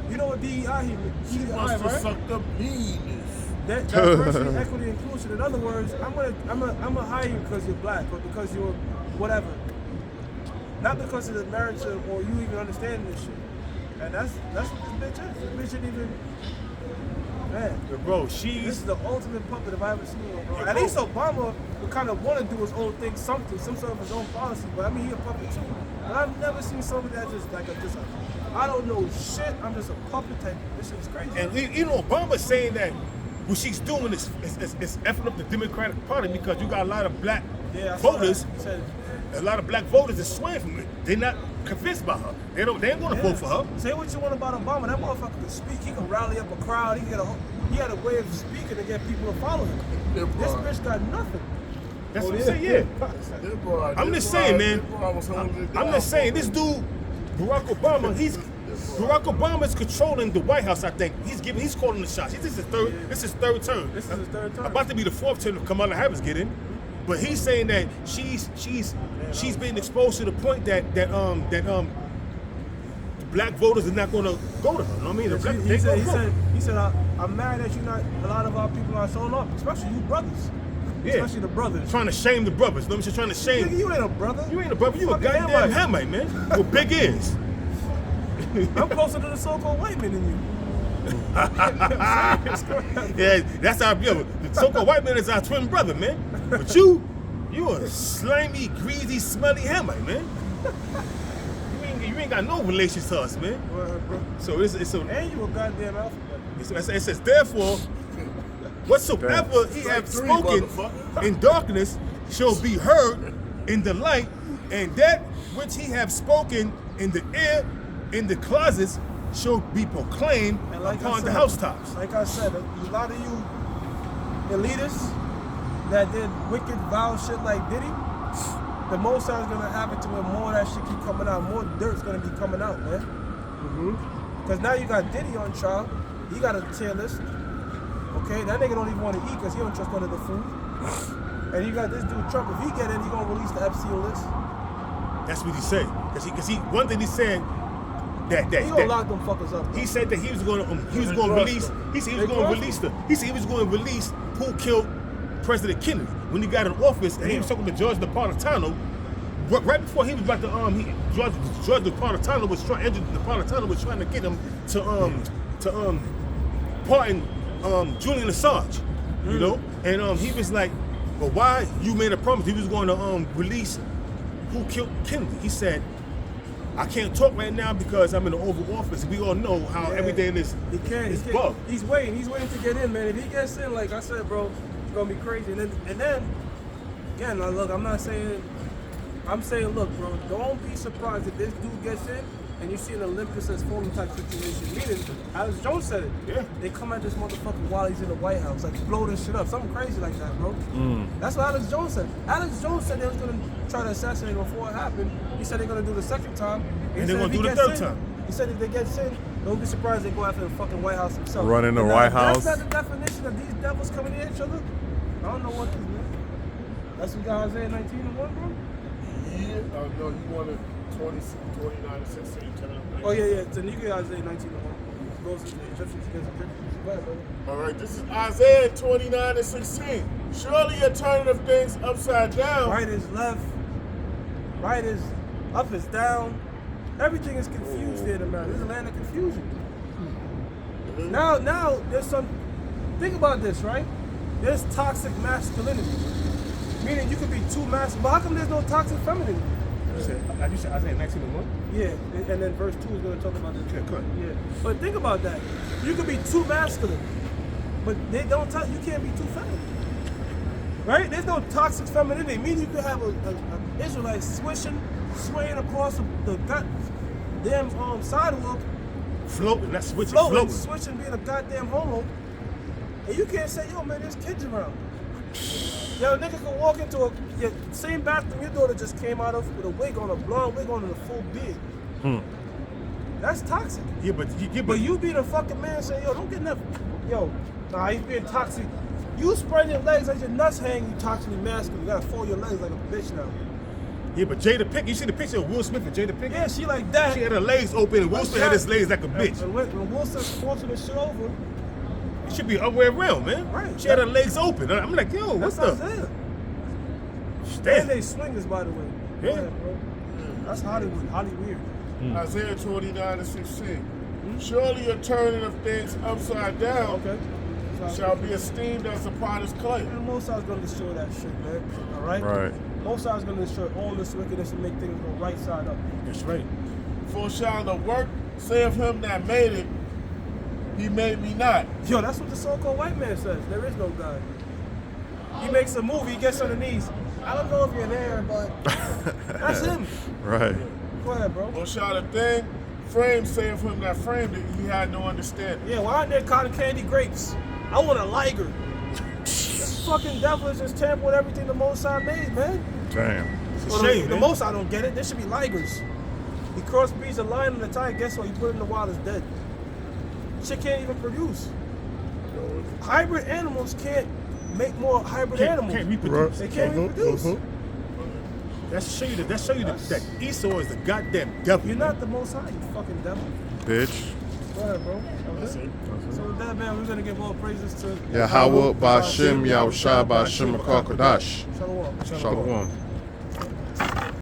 You know what DEI means? She must have right? sucked up penis. That diversity, equity, inclusion. In other words, I'm gonna hire you because you're black or because you're whatever. Not because of the merits or you even understanding this shit. And that's what this bitch is. This bitch ain't even, man. Yo, bro, This she's is the ultimate puppet if I ever seen one, bro. Yeah, At bro. least Obama would kind of want to do his own thing, some sort of his own policy. But I mean, he a puppet too. But I've never seen somebody that just like I don't know shit. I'm just a puppet type. This shit is crazy. and you know Obama's saying that what she's doing is effing up the Democratic Party because you got a lot of black yeah, I saw voters. that. He said, A lot of black voters are swaying from it. They're not convinced by her. They ain't gonna vote for her. Say what you want about Obama. That motherfucker can speak. He can rally up a crowd. He had a way of speaking to get people to follow him. Yeah, This bro. bitch got nothing. That's what I'm saying. Yeah. That boy- I'm that just boy- saying, man. that boy was holding it I'm down. just saying, this dude, Barack Obama, Barack Obama's controlling the White House. I think he's calling the shots. This is his third. This is his third term. This is his third term. About to be the fourth term if Kamala Harris get in. But he's saying that she's being exposed to the point that the black voters are not going to go to her. You know what I mean? The black, He they said, gonna vote. he said, I'm mad that a lot of our people are showing up, especially you brothers. Yeah. Especially the brothers. Trying to shame the brothers. You know what I'm saying? Trying to shame. Nigga, you ain't a brother. You ain't a brother. You a Fucking goddamn Hamite. Hamite, man. With big ears. I'm closer to the so-called white men than you. Yeah, that's our yo. The so-called white man is our twin brother, man. But you a slimy, greasy, smelly Hamite, man. You ain't got no relations to us, man. So it's a. And you a goddamn alphabet. It says, therefore, whatsoever he hath Three, spoken motherfucker. in darkness shall be heard in the light, and that which he hath spoken in the air, in the closets, shall be proclaimed And like I upon the said- housetops. Like I said, a lot of you elitists that did wicked, vile shit like Diddy, the most is gonna happen to where more of that shit keep coming out, more dirt's gonna be coming out, man. Because now you got Diddy on trial, he got a tier list. Okay, that nigga don't even want to eat because he don't trust none of the food. And you got this dude Trump, if he get in, he gonna release the Epstein list. That's what he said. Cause he one thing he said He gonna lock them fuckers up. he said that he was going to release. He said he was going to release he was going to release who killed President Kennedy when he got in office, and he was talking to George Napolitano. Right before he was about to George Napolitano was trying to get him to pardon Julian Assange, you know, and he was like, "But why you made a promise he was going to release who killed Kennedy?" He said, "I can't talk right now because I'm in the Oval Office. We all know how everything is. He can't. Is bugged." He's waiting to get in, man. If he gets in, like I said, bro, it's gonna be crazy. And then again, now look, I'm saying, look, bro, don't be surprised if this dude gets in and you see an Olympus has fallen type situation. Meaning, Alex Jones said it. Yeah. They come at this motherfucker while he's in the White House, like blow this shit up, something crazy like that, bro. That's what Alex Jones said. Alex Jones said they was gonna try to assassinate him before it happened. He said they're gonna do the second time. And he they're said gonna if do he the gets third in- time. He said if they get in, don't be surprised they go after the fucking White House himself. Run in the But now, White if House. That's not the definition of these devils coming at each other. I don't know what this is. That's what got Isaiah 19:1, bro. Yeah, no, you wanted 29 to 16. Oh yeah. So you get Isaiah 19:1. Goes to the Egyptians against the Egyptians. Go ahead, brother. All right, this is Isaiah 29 and 16. Surely you're turning of things upside down. Right is left. Right is up is down. Everything is confused here in America. This is a land of confusion. Now there's some. Think about this, right? There's toxic masculinity, meaning you could be too masculine. But how come there's no toxic femininity? You said Isaiah 19:1. Yeah, and then verse 2 is going to talk about this. Yeah, good. Yeah, but think about that. You could be too masculine, but they don't tell you can't be too feminine. Right? There's no toxic femininity. Meaning you could have an Israelite swaying across the goddamn sidewalk, Floating, that's floating. switching, being a goddamn homo, and you can't say, yo, man, there's kids around. Yo, nigga can walk into your same bathroom your daughter just came out of with a wig on, a blonde wig on, and a full beard. That's toxic. Yeah, but But you being a fucking man saying, yo, don't get nothing. Yo, nah, he's being toxic. You spread your legs like your nuts hang, you toxically masculine. You gotta fold your legs like a bitch now. Yeah, but Jada Pinkett, you see the picture of Will Smith and Jada Pinkett? Yeah, she like that. She had her legs open and Will Smith had his legs like a bitch. And when Wilson forcing this shit over, It should be the other way around, man. Right. She had her legs open. I'm like, yo, what's that's the? Isaiah. And Damn. they swingers, by the way. Go Yeah. ahead, bro. That's Hollywood. Hollywood. Isaiah 29:16. Surely a turning of things upside down Okay. shall be esteemed as a potter's clay. And Most High's gonna destroy that shit, man. All right. Right. Most High's gonna destroy all this wickedness and make things go right side up. That's right. For shall the work say of him that made it, he made me not. Yo, that's what the so-called white man says. There is no God. He makes a movie, he gets on the knees. I don't know if you're there, but that's him. Right. Go ahead, bro. Or shall the thing framed say of him that framed it, he had no understanding. Yeah, why aren't there cotton candy grapes? I want a liger. This fucking devil is just tampering with everything the Most High made, man. Damn. It's a Well, shame, the man. Most High don't get it. There should be ligers. He crossbreeds a lion and a tiger. Guess what? You put it in the wild, it's dead. Shit can't even produce. Hybrid animals can't make more hybrid animals. Can't reproduce. They can't reproduce. That show you that Esau is the goddamn devil. You're not the Most High, you fucking devil. Bitch. Go ahead, bro. That's it. So with that, man, we're gonna give all praises to Yahweh Bashim Yahushua Bashim Kodash. Shalom. Shalom.